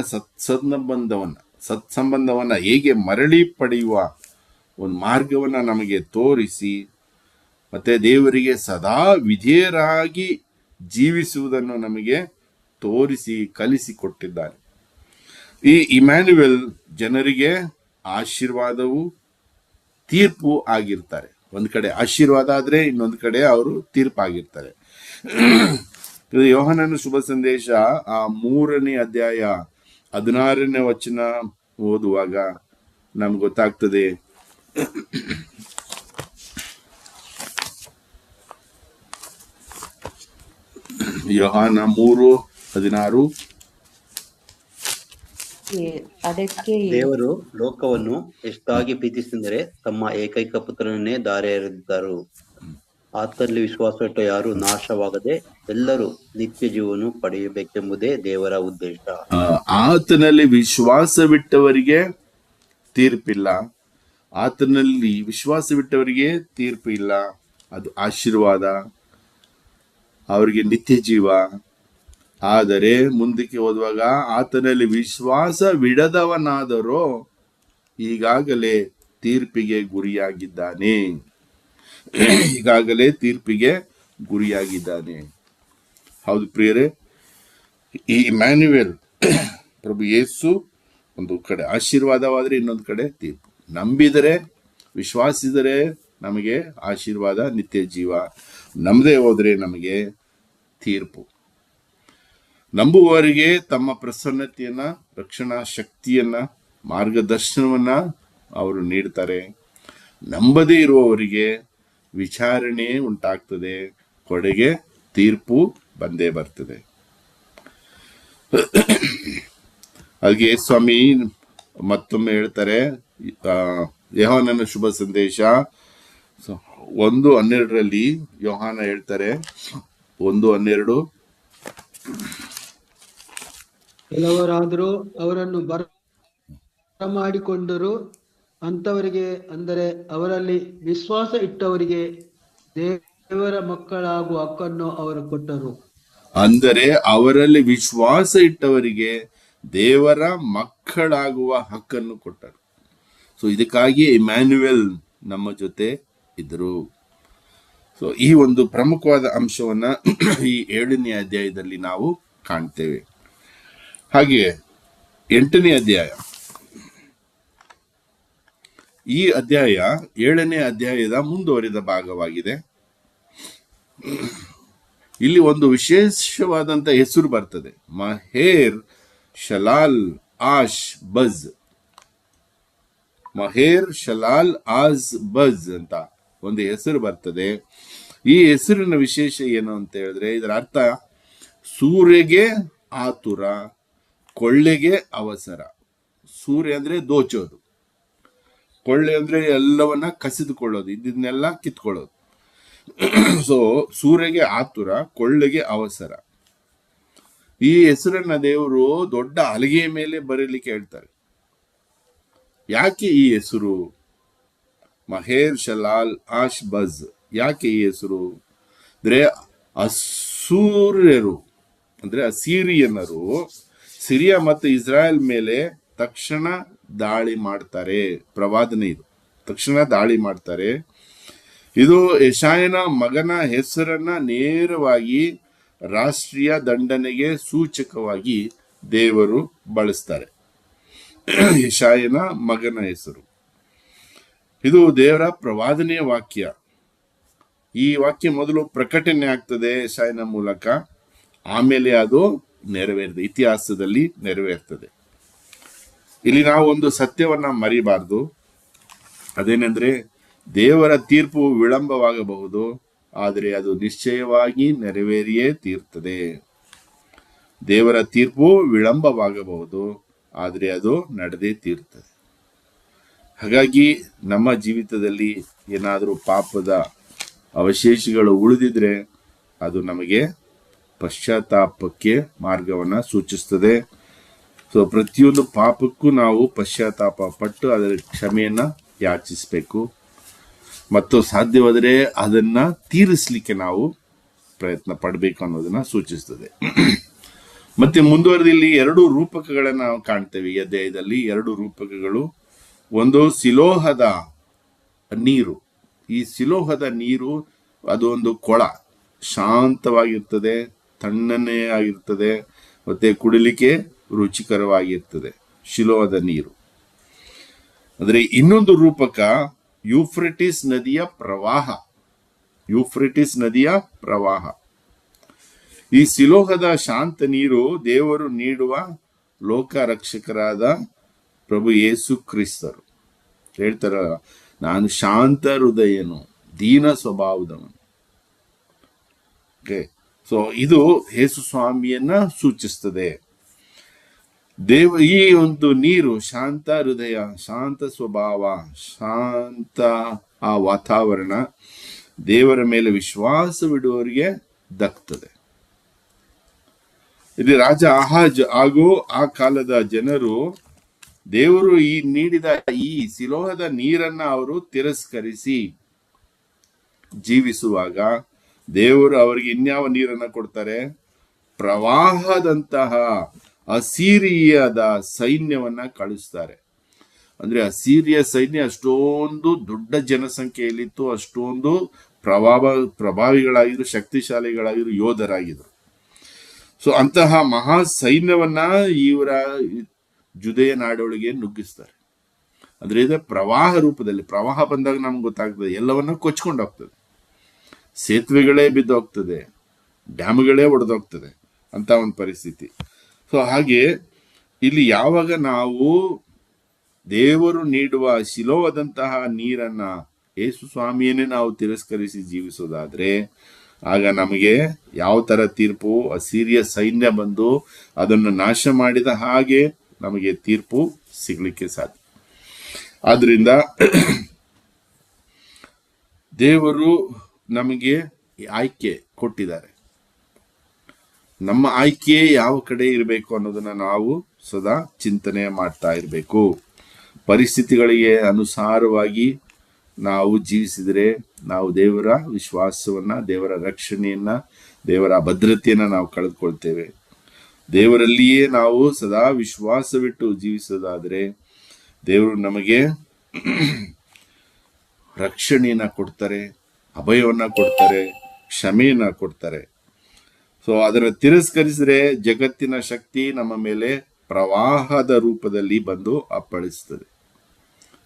ಸತ್ಸಂಬಂಧವನ್ನ ಹೇಗೆ ಮರಳಿ ಪಡೆಯುವ ಒಂದು ಮಾರ್ಗವನ್ನ ನಮಗೆ ತೋರಿಸಿ ಮತ್ತೆ ದೇವರಿಗೆ ಸದಾ ವಿಧೇಯರಾಗಿ ಜೀವಿಸುವುದನ್ನು ನಮಗೆ ತೋರಿಸಿ ಕಲಿಸಿಕೊಟ್ಟಿದ್ದಾರೆ. ಈ ಇಮ್ಯಾನ್ಯುವೆಲ್ ಜನರಿಗೆ ಆಶೀರ್ವಾದವು ತೀರ್ಪು ಆಗಿರ್ತಾರೆ. ಒಂದು ಕಡೆ ಆಶೀರ್ವಾದ ಆದ್ರೆ ಇನ್ನೊಂದು ಕಡೆ ಅವರು ತೀರ್ಪಾಗಿರ್ತಾರೆ. ಯೋಹಾನನ ಶುಭ ಸಂದೇಶ 3ನೇ ಅಧ್ಯಾಯ 16ನೇ ವಚನ ಓದುವಾಗ ನಮ್ಗೆ ಗೊತ್ತಾಗ್ತದೆ, ಯೋಹಾನ 3:16, ಅದಕ್ಕೆ ದೇವರು ಲೋಕವನ್ನು ಎಷ್ಟಾಗಿ ಪ್ರೀತಿಸಿದರೆ ತಮ್ಮ ಏಕೈಕ ಪುತ್ರನನ್ನೇ ದಾರೆ ಎರೆದಿದ್ದರು. ಆತನಲ್ಲಿ ವಿಶ್ವಾಸವಿಟ್ಟ ಯಾರು ನಾಶವಾಗದೆ ಎಲ್ಲರೂ ನಿತ್ಯ ಜೀವನ ಪಡೆಯಬೇಕೆಂಬುದೇ ದೇವರ ಉದ್ದೇಶ. ಆತನಲ್ಲಿ ವಿಶ್ವಾಸವಿಟ್ಟವರಿಗೆ ತೀರ್ಪಿಲ್ಲ, ಆತನಲ್ಲಿ ವಿಶ್ವಾಸವಿಟ್ಟವರಿಗೆ ತೀರ್ಪು ಇಲ್ಲ. ಅದು ಆಶೀರ್ವಾದ, ಅವರಿಗೆ ನಿತ್ಯ ಜೀವ. ಆದರೆ ಮುಂದಕ್ಕೆ ಓದುವಾಗ, ಆತನಲ್ಲಿ ವಿಶ್ವಾಸವಿಡದವನಾದರೋ ಈಗಾಗಲೇ ತೀರ್ಪಿಗೆ ಗುರಿಯಾಗಿದ್ದಾನೆ. ಈಗಾಗಲೇ ತೀರ್ಪಿಗೆ ಗುರಿಯಾಗಿದ್ದಾನೆ. ಹೌದು ಪ್ರಿಯರೇ, ಈ ಇಮ್ಯಾನ್ಯುವೆಲ್ ಪ್ರಭು ಯೇಸು ಒಂದು ಕಡೆ ಆಶೀರ್ವಾದವಾದರೆ ಇನ್ನೊಂದು ಕಡೆ ತೀರ್ಪು. ನಂಬಿದರೆ, ವಿಶ್ವಾಸಿದರೆ ನಮಗೆ ಆಶೀರ್ವಾದ, ನಿತ್ಯ ಜೀವ. ನಂಬದೇ ಹೋದರೆ ನಮಗೆ ತೀರ್ಪು. ನಂಬುವವರಿಗೆ ತಮ್ಮ ಪ್ರಸನ್ನತೆಯನ್ನ, ರಕ್ಷಣಾ ಶಕ್ತಿಯನ್ನ, ಮಾರ್ಗದರ್ಶನವನ್ನ ಅವರು ನೀಡ್ತಾರೆ. ನಂಬದೇ ಇರುವವರಿಗೆ ವಿಚಾರಣೆ ಉಂಟಾಗ್ತದೆ, ಕೊನೆಗೆ ತೀರ್ಪು ಬಂದೇ ಬರ್ತದೆ. ಹಾಗೆ ಸ್ವಾಮಿ ಮತ್ತೊಮ್ಮೆ ಹೇಳ್ತಾರೆ, ಯೋಹಾನನ ಶುಭ ಸಂದೇಶ 1:12 ಯೋಹಾನ ಹೇಳ್ತಾರೆ, 1:12. ಕೆಲವರಾದರೂ ಅವರನ್ನು ಬರಮಾಡಿಕೊಂಡರು, ಅಂಥವರಿಗೆ, ಅಂದರೆ ಅವರಲ್ಲಿ ವಿಶ್ವಾಸ ಇಟ್ಟವರಿಗೆ ದೇವರ ಮಕ್ಕಳಾಗುವ ಹಕ್ಕನ್ನು ಅವರು ಕೊಟ್ಟರು. ಅಂದರೆ ಅವರಲ್ಲಿ ವಿಶ್ವಾಸ ಇಟ್ಟವರಿಗೆ ದೇವರ ಮಕ್ಕಳಾಗುವ ಹಕ್ಕನ್ನು ಕೊಟ್ಟರು. ಸೊ ಇದಕ್ಕಾಗಿ ಇಮ್ಯಾನ್ಯುಯಲ್ ನಮ್ಮ ಜೊತೆ ಇದ್ರು. ಸೊ ಈ ಒಂದು ಪ್ರಮುಖವಾದ ಅಂಶವನ್ನ ಈ 7ನೇ ಅಧ್ಯಾಯದಲ್ಲಿ ನಾವು ಕಾಣ್ತೇವೆ. ಹಾಗೆಯೇ 8ನೇ ಅಧ್ಯಾಯ, ಈ ಅಧ್ಯಾಯ 7ನೇ ಅಧ್ಯಾಯದ ಮುಂದುವರಿದ ಭಾಗವಾಗಿದೆ. ಇಲ್ಲಿ ಒಂದು ವಿಶೇಷವಾದಂತ ಹೆಸರು ಬರ್ತದೆ, ಮಹೇರ್ ಶಲಾಲ್ ಆಶ್ ಬಜ್. ಮಹೇರ್ ಶಲಾಲ್ ಆಜ್ ಬಜ್ ಅಂತ ಒಂದು ಹೆಸರು ಬರ್ತದೆ. ಈ ಹೆಸರಿನ ವಿಶೇಷ ಏನು ಅಂತ ಹೇಳಿದ್ರೆ, ಇದರ ಅರ್ಥ ಸೂರ್ಯಗೆ ಆತುರ, ಕೊಳ್ಳೆಗೆ ಅವಸರ. ಸೂರ್ಯ ಅಂದ್ರೆ ದೋಚೋದು, ಕೊಳ್ಳೆ ಅಂದ್ರೆ ಎಲ್ಲವನ್ನ ಕಸಿದುಕೊಳ್ಳೋದು, ಇದನ್ನೆಲ್ಲ ಕಿತ್ಕೊಳ್ಳೋದು. ಸೊ ಸೂರ್ಯಗೆ ಆತುರ, ಕೊಳ್ಳೆಗೆ ಅವಸರ. ಈ ಹೆಸರನ್ನ ದೇವರು ದೊಡ್ಡ ಹಲಗೆಯ ಮೇಲೆ ಬರೀಲಿಕ್ಕೆ ಹೇಳ್ತಾರೆ. ಯಾಕೆ ಈ ಹೆಸರು ಮಹೇರ್ ಶಲಾಲ್ ಆಶ್ ಬಜ್? ಯಾಕೆ ಈ ಹೆಸರು ಅಂದ್ರೆ, ಅಸೂರ್ಯರು ಅಂದ್ರೆ ಅಸೀರಿಯನ್ನರು ಸಿರಿಯಾ ಮತ್ತು ಇಸ್ರಾಯೇಲ್ ಮೇಲೆ ತಕ್ಷಣ ದಾಳಿ ಮಾಡ್ತಾರೆ. ಪ್ರವಾದನೆ ಇದು, ತಕ್ಷಣ ದಾಳಿ ಮಾಡ್ತಾರೆ. ಇದು ಯೆಶಾಯನ ಮಗನ ಹೆಸರನ್ನ ನೇರವಾಗಿ ರಾಷ್ಟ್ರೀಯ ದಂಡನೆಗೆ ಸೂಚಕವಾಗಿ ದೇವರು ಬಳಸ್ತಾರೆ. ಯೆಶಾಯನ ಮಗನ ಹೆಸರು ಇದು ದೇವರ ಪ್ರವಾದನೆಯ ವಾಕ್ಯ. ಈ ವಾಕ್ಯ ಮೊದಲು ಪ್ರಕಟಣೆ ಆಗ್ತದೆ ಯೆಶಾಯನ ಮೂಲಕ, ಆಮೇಲೆ ಅದು ನೆರವೇರ್ತದೆ, ಇತಿಹಾಸದಲ್ಲಿ ನೆರವೇರ್ತದೆ. ಇಲ್ಲಿ ನಾವು ಒಂದು ಸತ್ಯವನ್ನ ಮರಿಬಾರ್ದು. ಅದೇನೆಂದ್ರೆ, ದೇವರ ತೀರ್ಪು ವಿಳಂಬವಾಗಬಹುದು, ಆದರೆ ಅದು ನಿಶ್ಚಯವಾಗಿ ನೆರವೇರಿಯೇ ತೀರ್ತದೆ. ದೇವರ ತೀರ್ಪು ವಿಳಂಬವಾಗಬಹುದು, ಆದರೆ ಅದು ನಡೆದೇ ತೀರ್ತದೆ. ಹಾಗಾಗಿ ನಮ್ಮ ಜೀವಿತದಲ್ಲಿ ಏನಾದರೂ ಪಾಪದ ಅವಶೇಷಗಳು ಉಳಿದಿದ್ರೆ ಅದು ನಮಗೆ ಪಶ್ಚಾತ್ತಾಪಕ್ಕೆ ಮಾರ್ಗವನ್ನ ಸೂಚಿಸ್ತದೆ. ಸೊ ಪ್ರತಿಯೊಂದು ಪಾಪಕ್ಕೂ ನಾವು ಪಶ್ಚಾತ್ತಾಪ ಪಟ್ಟು ಅದರ ಕ್ಷಮೆಯನ್ನ ಯಾಚಿಸಬೇಕು ಮತ್ತು ಸಾಧ್ಯವಾದರೆ ಅದನ್ನ ತೀರಿಸಲಿಕ್ಕೆ ನಾವು ಪ್ರಯತ್ನ ಪಡಬೇಕು ಅನ್ನೋದನ್ನ ಸೂಚಿಸ್ತದೆ. ಮತ್ತೆ ಮುಂದುವರೆದಲ್ಲಿ 2 ರೂಪಕಗಳನ್ನ ನಾವು ಕಾಣ್ತೇವೆ ಈ ಅಧ್ಯಾಯದಲ್ಲಿ. 2 ರೂಪಕಗಳು. ಒಂದು ಸಿಲೋಹದ ನೀರು. ಈ ಸಿಲೋಹದ ನೀರು ಅದು ಒಂದು ಕೊಳ, ಶಾಂತವಾಗಿರ್ತದೆ, ತಣ್ಣನೆ ಆಗಿರ್ತದೆ, ಮತ್ತೆ ಕುಡಿಲಿಕ್ಕೆ ರುಚಿಕರವಾಗಿರ್ತದೆ ಶಿಲೋಹದ ನೀರು. ಅಂದ್ರೆ ಇನ್ನೊಂದು ರೂಪಕ ಯೂಫ್ರೆಟಿಸ್ ನದಿಯ ಪ್ರವಾಹ. ಯೂಫ್ರೆಟಿಸ್ ನದಿಯ ಪ್ರವಾಹ. ಈ ಸಿಲೋಹದ ಶಾಂತ ನೀರು ದೇವರು ನೀಡುವ ಲೋಕ ರಕ್ಷಕರಾದ ಪ್ರಭು ಯೇಸು ಕ್ರಿಸ್ತರು. ಹೇಳ್ತಾರ, ನಾನು ಶಾಂತ ಹೃದಯನು, ದೀನ ಸ್ವಭಾವದವನು. ಸೊ ಇದು ಯೇಸು ಸ್ವಾಮಿಯನ್ನ ಸೂಚಿಸ್ತದೆ. ಈ ಒಂದು ನೀರು ಶಾಂತ ಹೃದಯ, ಶಾಂತ ಸ್ವಭಾವ, ಶಾಂತ ಆ ವಾತಾವರಣ ದೇವರ ಮೇಲೆ ವಿಶ್ವಾಸವಿಡುವವರಿಗೆ ದಕ್ತದೆ. ಇಲ್ಲಿ ರಾಜ ಆಹಾಜ್ ಹಾಗೂ ಆ ಕಾಲದ ಜನರು ದೇವರು ನೀಡಿದ ಈ ಸಿಲೋಹದ ನೀರನ್ನ ಅವರು ತಿರಸ್ಕರಿಸಿ ಜೀವಿಸುವಾಗ ದೇವರು ಅವರಿಗೆ ಇನ್ಯಾವ ನೀರನ್ನ ಕೊಡ್ತಾರೆ? ಪ್ರವಾಹದಂತಹ ಅಸೀರಿಯಾದ ಸೈನ್ಯವನ್ನ ಕಳಿಸ್ತಾರೆ. ಅಂದ್ರೆ ಅಸೀರಿಯ ಸೈನ್ಯ ಅಷ್ಟೊಂದು ದೊಡ್ಡ ಜನಸಂಖ್ಯೆಯಲ್ಲಿತ್ತು, ಅಷ್ಟೊಂದು ಪ್ರಭಾವಿಗಳಾಗಿದ್ರು, ಶಕ್ತಿಶಾಲಿಗಳಾಗಿದ್ರು, ಯೋಧರಾಗಿದ್ರು. ಸೊ ಅಂತಹ ಮಹಾ ಸೈನ್ಯವನ್ನ ಇವರ ಜುದೆಯ ನಾಡೊಳಗೆ ನುಗ್ಗಿಸ್ತಾರೆ. ಅಂದ್ರೆ ಇದು ಪ್ರವಾಹ ರೂಪದಲ್ಲಿ. ಪ್ರವಾಹ ಬಂದಾಗ ನಮ್ಗೆ ಗೊತ್ತಾಗ್ತದೆ, ಎಲ್ಲವನ್ನ ಕೊಚ್ಕೊಂಡು ಹೋಗ್ತದೆ, ಸೇತುವೆಗಳೇ ಬಿದ್ದೋಗ್ತದೆ, ಡ್ಯಾಮ್ಗಳೇ ಒಡೆದೋಗ್ತದೆ ಅಂತ ಒಂದು ಪರಿಸ್ಥಿತಿ. ಸೊ ಹಾಗೆ ಇಲ್ಲಿ ಯಾವಾಗ ನಾವು ದೇವರು ನೀಡುವ ಶಿಲೋವಾದಂತಹ ನೀರನ್ನ, ಯೇಸು ಸ್ವಾಮಿಯನ್ನೇ ನಾವು ತಿರಸ್ಕರಿಸಿ ಜೀವಿಸೋದಾದ್ರೆ ಆಗ ನಮಗೆ ಯಾವ ತರ ತೀರ್ಪು? ಅಸೀರಿಯ ಸೈನ್ಯ ಬಂದು ಅದನ್ನು ನಾಶ ಮಾಡಿದ ಹಾಗೆ ನಮಗೆ ತೀರ್ಪು ಸಿಗ್ಲಿಕ್ಕೆ ಸಾಧ್ಯ. ಆದ್ರಿಂದ ದೇವರು ನಮಗೆ ಆಯ್ಕೆ ಕೊಟ್ಟಿದ್ದಾರೆ. ನಮ್ಮ ಆಯ್ಕೆ ಯಾವ ಕಡೆ ಇರಬೇಕು ಅನ್ನೋದನ್ನ ನಾವು ಸದಾ ಚಿಂತನೆ ಮಾಡ್ತಾ ಇರಬೇಕು. ಪರಿಸ್ಥಿತಿಗಳಿಗೆ ಅನುಸಾರವಾಗಿ ನಾವು ಜೀವಿಸಿದರೆ ನಾವು ದೇವರ ವಿಶ್ವಾಸವನ್ನ, ದೇವರ ರಕ್ಷಣೆಯನ್ನ, ದೇವರ ಭದ್ರತೆಯನ್ನ ನಾವು ಕಳೆದುಕೊಳ್ತೇವೆ. ದೇವರಲ್ಲಿಯೇ ನಾವು ಸದಾ ವಿಶ್ವಾಸವಿಟ್ಟು ಜೀವಿಸೋದಾದರೆ ದೇವರು ನಮಗೆ ರಕ್ಷಣೆಯನ್ನ ಕೊಡ್ತಾರೆ, ಅಭಯವನ್ನ ಕೊಡ್ತಾರೆ, ಕ್ಷಮೆಯನ್ನ ಕೊಡ್ತಾರೆ. ಸೊ ಅದನ್ನು ತಿರಸ್ಕರಿಸಿದ್ರೆ ಜಗತ್ತಿನ ಶಕ್ತಿ ನಮ್ಮ ಮೇಲೆ ಪ್ರವಾಹದ ರೂಪದಲ್ಲಿ ಬಂದು ಅಪ್ಪಳಿಸ್ತದೆ.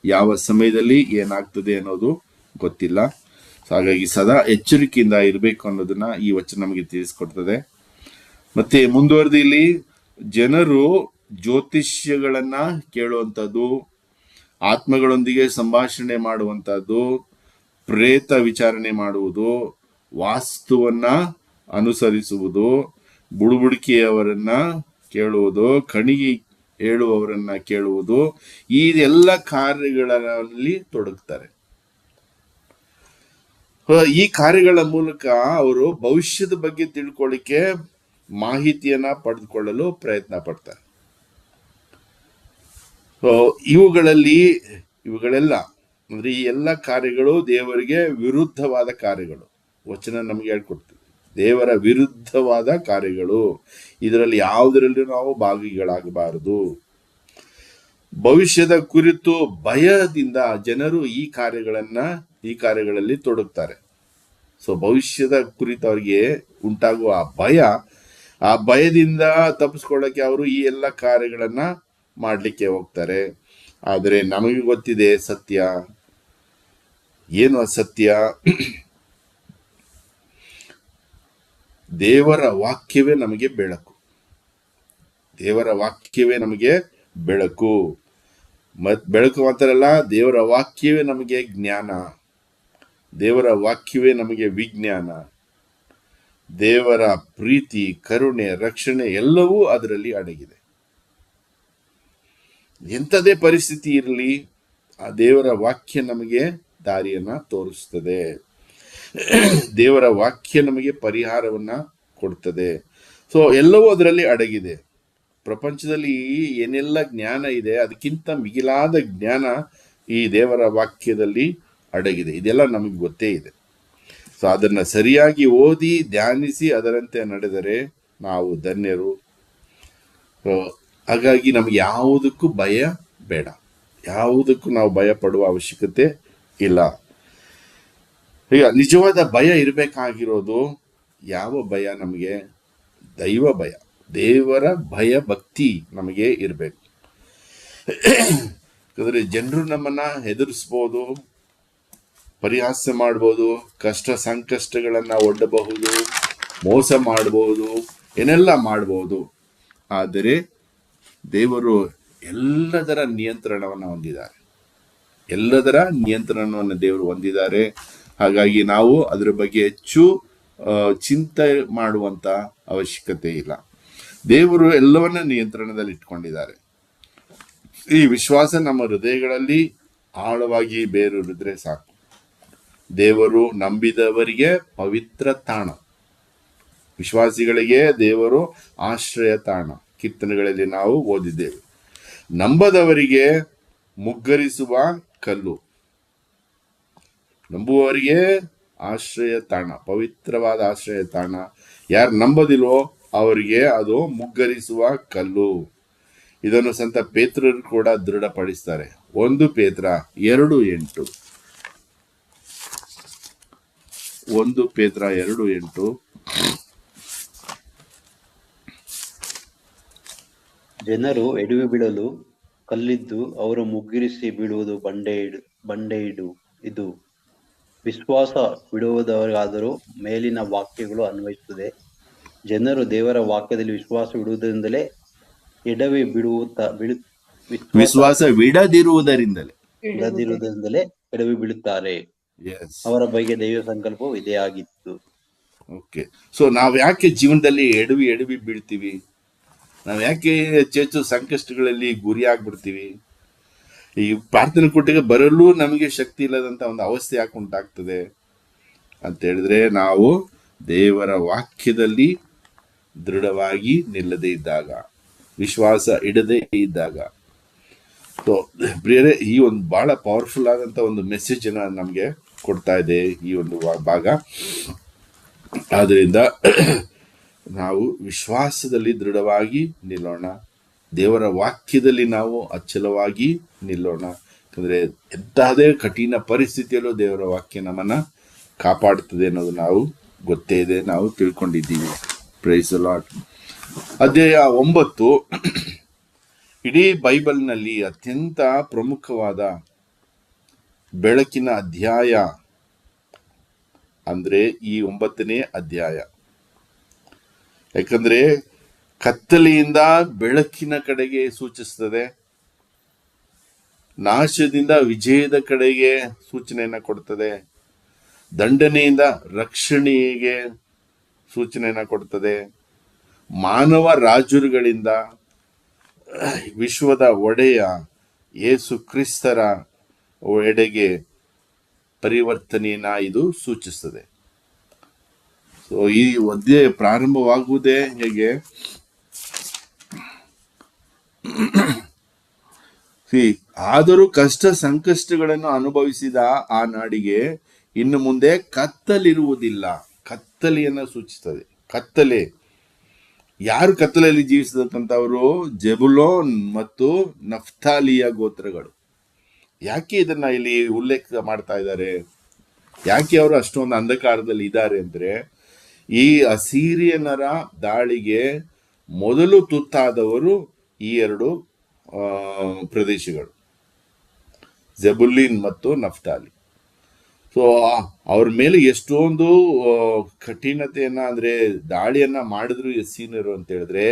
ಯಾವ ಸಮಯದಲ್ಲಿ ಏನಾಗ್ತದೆ ಅನ್ನೋದು ಗೊತ್ತಿಲ್ಲ. ಹಾಗಾಗಿ ಸದಾ ಎಚ್ಚರಿಕೆಯಿಂದ ಇರಬೇಕು ಅನ್ನೋದನ್ನ ಈ ವಚನ ನಮಗೆ ತಿಳಿಸ್ಕೊಡ್ತದೆ. ಮತ್ತೆ ಮುಂದುವರೆದು ಇಲ್ಲಿ ಜನರು ಜ್ಯೋತಿಷ್ಯಗಳನ್ನ ಕೇಳುವಂಥದ್ದು, ಆತ್ಮಗಳೊಂದಿಗೆ ಸಂಭಾಷಣೆ ಮಾಡುವಂಥದ್ದು, ಪ್ರೇತ ವಿಚಾರಣೆ ಮಾಡುವುದು, ವಾಸ್ತುವನ್ನ ಅನುಸರಿಸುವುದು, ಬುಡುಬುಡಿಕೆಯವರನ್ನ ಕೇಳುವುದು, ಕಣಿಗೆ ಹೇಳುವವರನ್ನ ಕೇಳುವುದು, ಈ ಎಲ್ಲ ಕಾರ್ಯಗಳಲ್ಲಿ ತೊಡಗ್ತಾರೆ. ಈ ಕಾರ್ಯಗಳ ಮೂಲಕ ಅವರು ಭವಿಷ್ಯದ ಬಗ್ಗೆ ತಿಳ್ಕೊಳ್ಳಿಕ್ಕೆ ಮಾಹಿತಿಯನ್ನ ಪಡೆದುಕೊಳ್ಳಲು ಪ್ರಯತ್ನ ಪಡ್ತಾರೆ. ಇವುಗಳೆಲ್ಲ ಅಂದ್ರೆ ಈ ಎಲ್ಲ ಕಾರ್ಯಗಳು ದೇವರಿಗೆ ವಿರುದ್ಧವಾದ ಕಾರ್ಯಗಳು. ವಚನ ನಮಗೆ ಹೇಳ್ಕೊಡ್ತೀವಿ, ದೇವರ ವಿರುದ್ಧವಾದ ಕಾರ್ಯಗಳು. ಇದರಲ್ಲಿ ಯಾವುದರಲ್ಲೂ ನಾವು ಭಾಗಿಗಳಾಗಬಾರದು. ಭವಿಷ್ಯದ ಕುರಿತು ಭಯದಿಂದ ಜನರು ಈ ಕಾರ್ಯಗಳಲ್ಲಿ ತೊಡಗ್ತಾರೆ. ಸೊ ಭವಿಷ್ಯದ ಕುರಿತು ಅವರಿಗೆ ಉಂಟಾಗುವ ಆ ಭಯದಿಂದ ತಪ್ಪಿಸ್ಕೊಳ್ಳಕ್ಕೆ ಅವರು ಈ ಎಲ್ಲ ಕಾರ್ಯಗಳನ್ನ ಮಾಡ್ಲಿಕ್ಕೆ ಹೋಗ್ತಾರೆ. ಆದರೆ ನಮಗೆ ಗೊತ್ತಿದೆ ಸತ್ಯ ಏನು. ಅಸತ್ಯ ದೇವರ ವಾಕ್ಯವೇ ನಮಗೆ ಬೆಳಕು. ದೇವರ ವಾಕ್ಯವೇ ನಮಗೆ ಬೆಳಕು. ಬೆಳಕು ಮಾತ್ರಲ್ಲ, ದೇವರ ವಾಕ್ಯವೇ ನಮಗೆ ಜ್ಞಾನ, ದೇವರ ವಾಕ್ಯವೇ ನಮಗೆ ವಿಜ್ಞಾನ, ದೇವರ ಪ್ರೀತಿ, ಕರುಣೆ, ರಕ್ಷಣೆ ಎಲ್ಲವೂ ಅದರಲ್ಲಿ ಅಡಗಿದೆ. ಎಂಥದೇ ಪರಿಸ್ಥಿತಿ ಇರಲಿ, ಆ ದೇವರ ವಾಕ್ಯ ನಮಗೆ ದಾರಿಯನ್ನ ತೋರಿಸ್ತದೆ. ದೇವರ ವಾಕ್ಯ ನಮಗೆ ಪರಿಹಾರವನ್ನ ಕೊಡ್ತದೆ. ಸೊ ಎಲ್ಲವೂ ಅದರಲ್ಲಿ ಅಡಗಿದೆ. ಪ್ರಪಂಚದಲ್ಲಿ ಏನೆಲ್ಲ ಜ್ಞಾನ ಇದೆ ಅದಕ್ಕಿಂತ ಮಿಗಿಲಾದ ಜ್ಞಾನ ಈ ದೇವರ ವಾಕ್ಯದಲ್ಲಿ ಅಡಗಿದೆ. ಇದೆಲ್ಲ ನಮಗೆ ಗೊತ್ತೇ ಇದೆ. ಸೊ ಅದನ್ನ ಸರಿಯಾಗಿ ಓದಿ ಧ್ಯಾನಿಸಿ ಅದರಂತೆ ನಡೆದರೆ ನಾವು ಧನ್ಯರು. ಹಾಗಾಗಿ ನಮ್ಗೆ ಯಾವುದಕ್ಕೂ ಭಯ ಬೇಡ, ಯಾವುದಕ್ಕೂ ನಾವು ಭಯ ಪಡುವ ಅವಶ್ಯಕತೆ ಇಲ್ಲ. ಈಗ ನಿಜವಾದ ಭಯ ಇರಬೇಕಾಗಿರೋದು ಯಾವ ಭಯ? ನಮಗೆ ದೈವ ಭಯ, ದೇವರ ಭಯ ಭಕ್ತಿ ನಮಗೆ ಇರಬೇಕು. ಯಾಕಂದ್ರೆ ಜನರು ನಮ್ಮನ್ನ ಹೆದರಿಸ್ಬೋದು, ಪರಿಹಾಸ ಮಾಡ್ಬೋದು, ಕಷ್ಟ ಸಂಕಷ್ಟಗಳನ್ನ ಒಡ್ಡಬಹುದು, ಮೋಸ ಮಾಡಬಹುದು, ಏನೆಲ್ಲ ಮಾಡಬಹುದು. ಆದರೆ ದೇವರು ಎಲ್ಲದರ ನಿಯಂತ್ರಣವನ್ನು ಹೊಂದಿದ್ದಾರೆ. ಎಲ್ಲದರ ನಿಯಂತ್ರಣವನ್ನು ದೇವರು ಹೊಂದಿದ್ದಾರೆ. ಹಾಗಾಗಿ ನಾವು ಅದರ ಬಗ್ಗೆ ಹೆಚ್ಚು ಚಿಂತೆ ಮಾಡುವಂತ ಅವಶ್ಯಕತೆ ಇಲ್ಲ. ದೇವರು ಎಲ್ಲವನ್ನ ನಿಯಂತ್ರಣದಲ್ಲಿ ಇಟ್ಕೊಂಡಿದ್ದಾರೆ. ಈ ವಿಶ್ವಾಸ ನಮ್ಮ ಹೃದಯಗಳಲ್ಲಿ ಆಳವಾಗಿ ಬೇರೂರಿದ್ರೆ ಸಾಕು. ದೇವರು ನಂಬಿದವರಿಗೆ ಪವಿತ್ರ ತಾಣ, ವಿಶ್ವಾಸಿಗಳಿಗೆ ದೇವರು ಆಶ್ರಯ ತಾಣ. ಕೀರ್ತನೆಗಳಲ್ಲಿ ನಾವು ಓದಿದ್ದೇವೆ. ನಂಬದವರಿಗೆ ಮುಗ್ಗರಿಸುವ ಕಲ್ಲು, ನಂಬುವವರಿಗೆ ಆಶ್ರಯ ತಾಣ, ಪವಿತ್ರವಾದ ಆಶ್ರಯ ತಾಣ. ಯಾರು ನಂಬದಿಲ್ವೋ ಅವರಿಗೆ ಅದು ಮುಗ್ಗರಿಸುವ ಕಲ್ಲು. ಇದನ್ನು ಸಂತ ಪೇತ್ರರು ಕೂಡ ದೃಢಪಡಿಸ್ತಾರೆ. 1 ಪೇತ್ರ 2:8. 1 ಪೇತ್ರ 2:8. ಜನರು ಎಡವಿ ಬೀಳಲು ಕಲ್ಲಿದ್ದು ಅವರು ಮುಗ್ಗಿರಿಸಿ ಬೀಳುವುದು ಬಂಡೆಯಿಡು. ಇದು ವಿಶ್ವಾಸ ಬಿಡುವುದವರಿಗಾದರೂ ಮೇಲಿನ ವಾಕ್ಯಗಳು ಅನ್ವಯಿಸುತ್ತದೆ. ಜನರು ದೇವರ ವಾಕ್ಯದಲ್ಲಿ ವಿಶ್ವಾಸವಿಡುವುದರಿಂದಲೇ ಎಡವಿ ಬಿಡದಿರುವುದರಿಂದಲೇ ಎಡವಿ ಬೀಳುತ್ತಾರೆ. ಅವರ ಬಗ್ಗೆ ದೈವ ಸಂಕಲ್ಪವು ಇದೇ ಆಗಿತ್ತು. ಓಕೆ. ಸೊ ನಾವ್ ಯಾಕೆ ಜೀವನದಲ್ಲಿ ಎಡವಿ ಬೀಳ್ತೀವಿ? ನಾವು ಯಾಕೆ ಹೆಚ್ಚೆಚ್ಚು ಸಂಕಷ್ಟಗಳಲ್ಲಿ ಗುರಿ ಆಗ್ಬಿಡ್ತೀವಿ? ಈ ಪ್ರಾರ್ಥನೆ ಕೊಟ್ಟಿಗೆ ಬರಲು ನಮಗೆ ಶಕ್ತಿ ಇಲ್ಲದಂತ ಒಂದು ಅವಸ್ಥೆ ಯಾಕೆ ಉಂಟಾಗ್ತದೆ ಅಂತ ಹೇಳಿದ್ರೆ, ನಾವು ದೇವರ ವಾಕ್ಯದಲ್ಲಿ ದೃಢವಾಗಿ ನಿಲ್ಲದೆ ಇದ್ದಾಗ, ವಿಶ್ವಾಸ ಇಡದೆ ಇದ್ದಾಗ. ಸೊ ಪ್ರಿಯರೇ, ಈ ಒಂದು ಬಹಳ ಪವರ್ಫುಲ್ ಆದಂತ ಒಂದು ಮೆಸೇಜ್ ಅನ್ನ ನಮಗೆ ಕೊಡ್ತಾ ಇದೆ ಈ ಒಂದು ಭಾಗ. ಆದ್ರಿಂದ ನಾವು ವಿಶ್ವಾಸದಲ್ಲಿ ದೃಢವಾಗಿ ನಿಲ್ಲೋಣ, ದೇವರ ವಾಕ್ಯದಲ್ಲಿ ನಾವು ಅಚಲವಾಗಿ ನಿಲ್ಲೋಣ. ಯಾಕಂದ್ರೆ ಎಂತಹದೇ ಕಠಿಣ ಪರಿಸ್ಥಿತಿಯಲ್ಲೂ ದೇವರ ವಾಕ್ಯ ನಮ್ಮನ್ನ ಕಾಪಾಡುತ್ತದೆ ಅನ್ನೋದು ನಾವು ಗೊತ್ತೇ ಇದೆ, ನಾವು ತಿಳ್ಕೊಂಡಿದ್ದೀವಿ. Price the lord. ಅಧ್ಯಾಯ 9 ಇಡೀ ಬೈಬಲ್ನಲ್ಲಿ ಅತ್ಯಂತ ಪ್ರಮುಖವಾದ ಬೆಳಕಿನ ಅಧ್ಯಾಯ ಅಂದ್ರೆ ಈ 9ನೇ ಅಧ್ಯಾಯ. ಯಾಕಂದ್ರೆ ಕತ್ತಲೆಯಿಂದ ಬೆಳಕಿನ ಕಡೆಗೆ ಸೂಚಿಸ್ತದೆ, ನಾಶದಿಂದ ವಿಜಯದ ಕಡೆಗೆ ಸೂಚನೆಯನ್ನ ಕೊಡ್ತದೆ, ದಂಡನೆಯಿಂದ ರಕ್ಷಣೆಗೆ ಸೂಚನೆಯನ್ನ ಕೊಡ್ತದೆ, ಮಾನವ ರಾಜರುಗಳಿಂದ ವಿಶ್ವದ ಒಡೆಯ ಯೇಸು ಕ್ರಿಸ್ತರ ಎಡೆಗೆ ಪರಿವರ್ತನೆಯನ್ನ ಇದು ಸೂಚಿಸ್ತದೆ. ಸೊ ಈ ಅಧ್ಯಾಯ ಪ್ರಾರಂಭವಾಗುವುದೇ ಹೇಗೆ? ಆದರೂ ಕಷ್ಟ ಸಂಕಷ್ಟಗಳನ್ನು ಅನುಭವಿಸಿದ ಆ ನಾಡಿಗೆ ಇನ್ನು ಮುಂದೆ ಕತ್ತಲಿರುವುದಿಲ್ಲ. ಕತ್ತಲೆಯನ್ನ ಸೂಚಿಸ್ತದೆ. ಕತ್ತಲೆ, ಯಾರು ಕತ್ತಲೆಯಲ್ಲಿ ಜೀವಿಸತಕ್ಕಂಥವರು? ಜೆಬುಲೋನ್ ಮತ್ತು ನಫ್ತಾಲಿಯ ಗೋತ್ರಗಳು. ಯಾಕೆ ಇದನ್ನ ಇಲ್ಲಿ ಉಲ್ಲೇಖ ಮಾಡ್ತಾ ಇದ್ದಾರೆ? ಯಾಕೆ ಅವರು ಅಷ್ಟೊಂದು ಅಂಧಕಾರದಲ್ಲಿ ಇದ್ದಾರೆ ಅಂದ್ರೆ, ಈ ಅಸೀರಿಯನರ ದಾಳಿಗೆ ಮೊದಲು ತುತ್ತಾದವರು ಈ ಎರಡು ಪ್ರದೇಶಗಳು, ಜೆಬುಲಿನ್ ಮತ್ತು ನಫ್ತಾಲಿ. ಸೊ ಅವ್ರ ಮೇಲೆ ಎಷ್ಟೊಂದು ಕಠಿಣತೆಯನ್ನ ಅಂದ್ರೆ ದಾಳಿಯನ್ನ ಮಾಡಿದ್ರು ಎಸ್ಸೀನರು ಅಂತ ಹೇಳಿದ್ರೆ,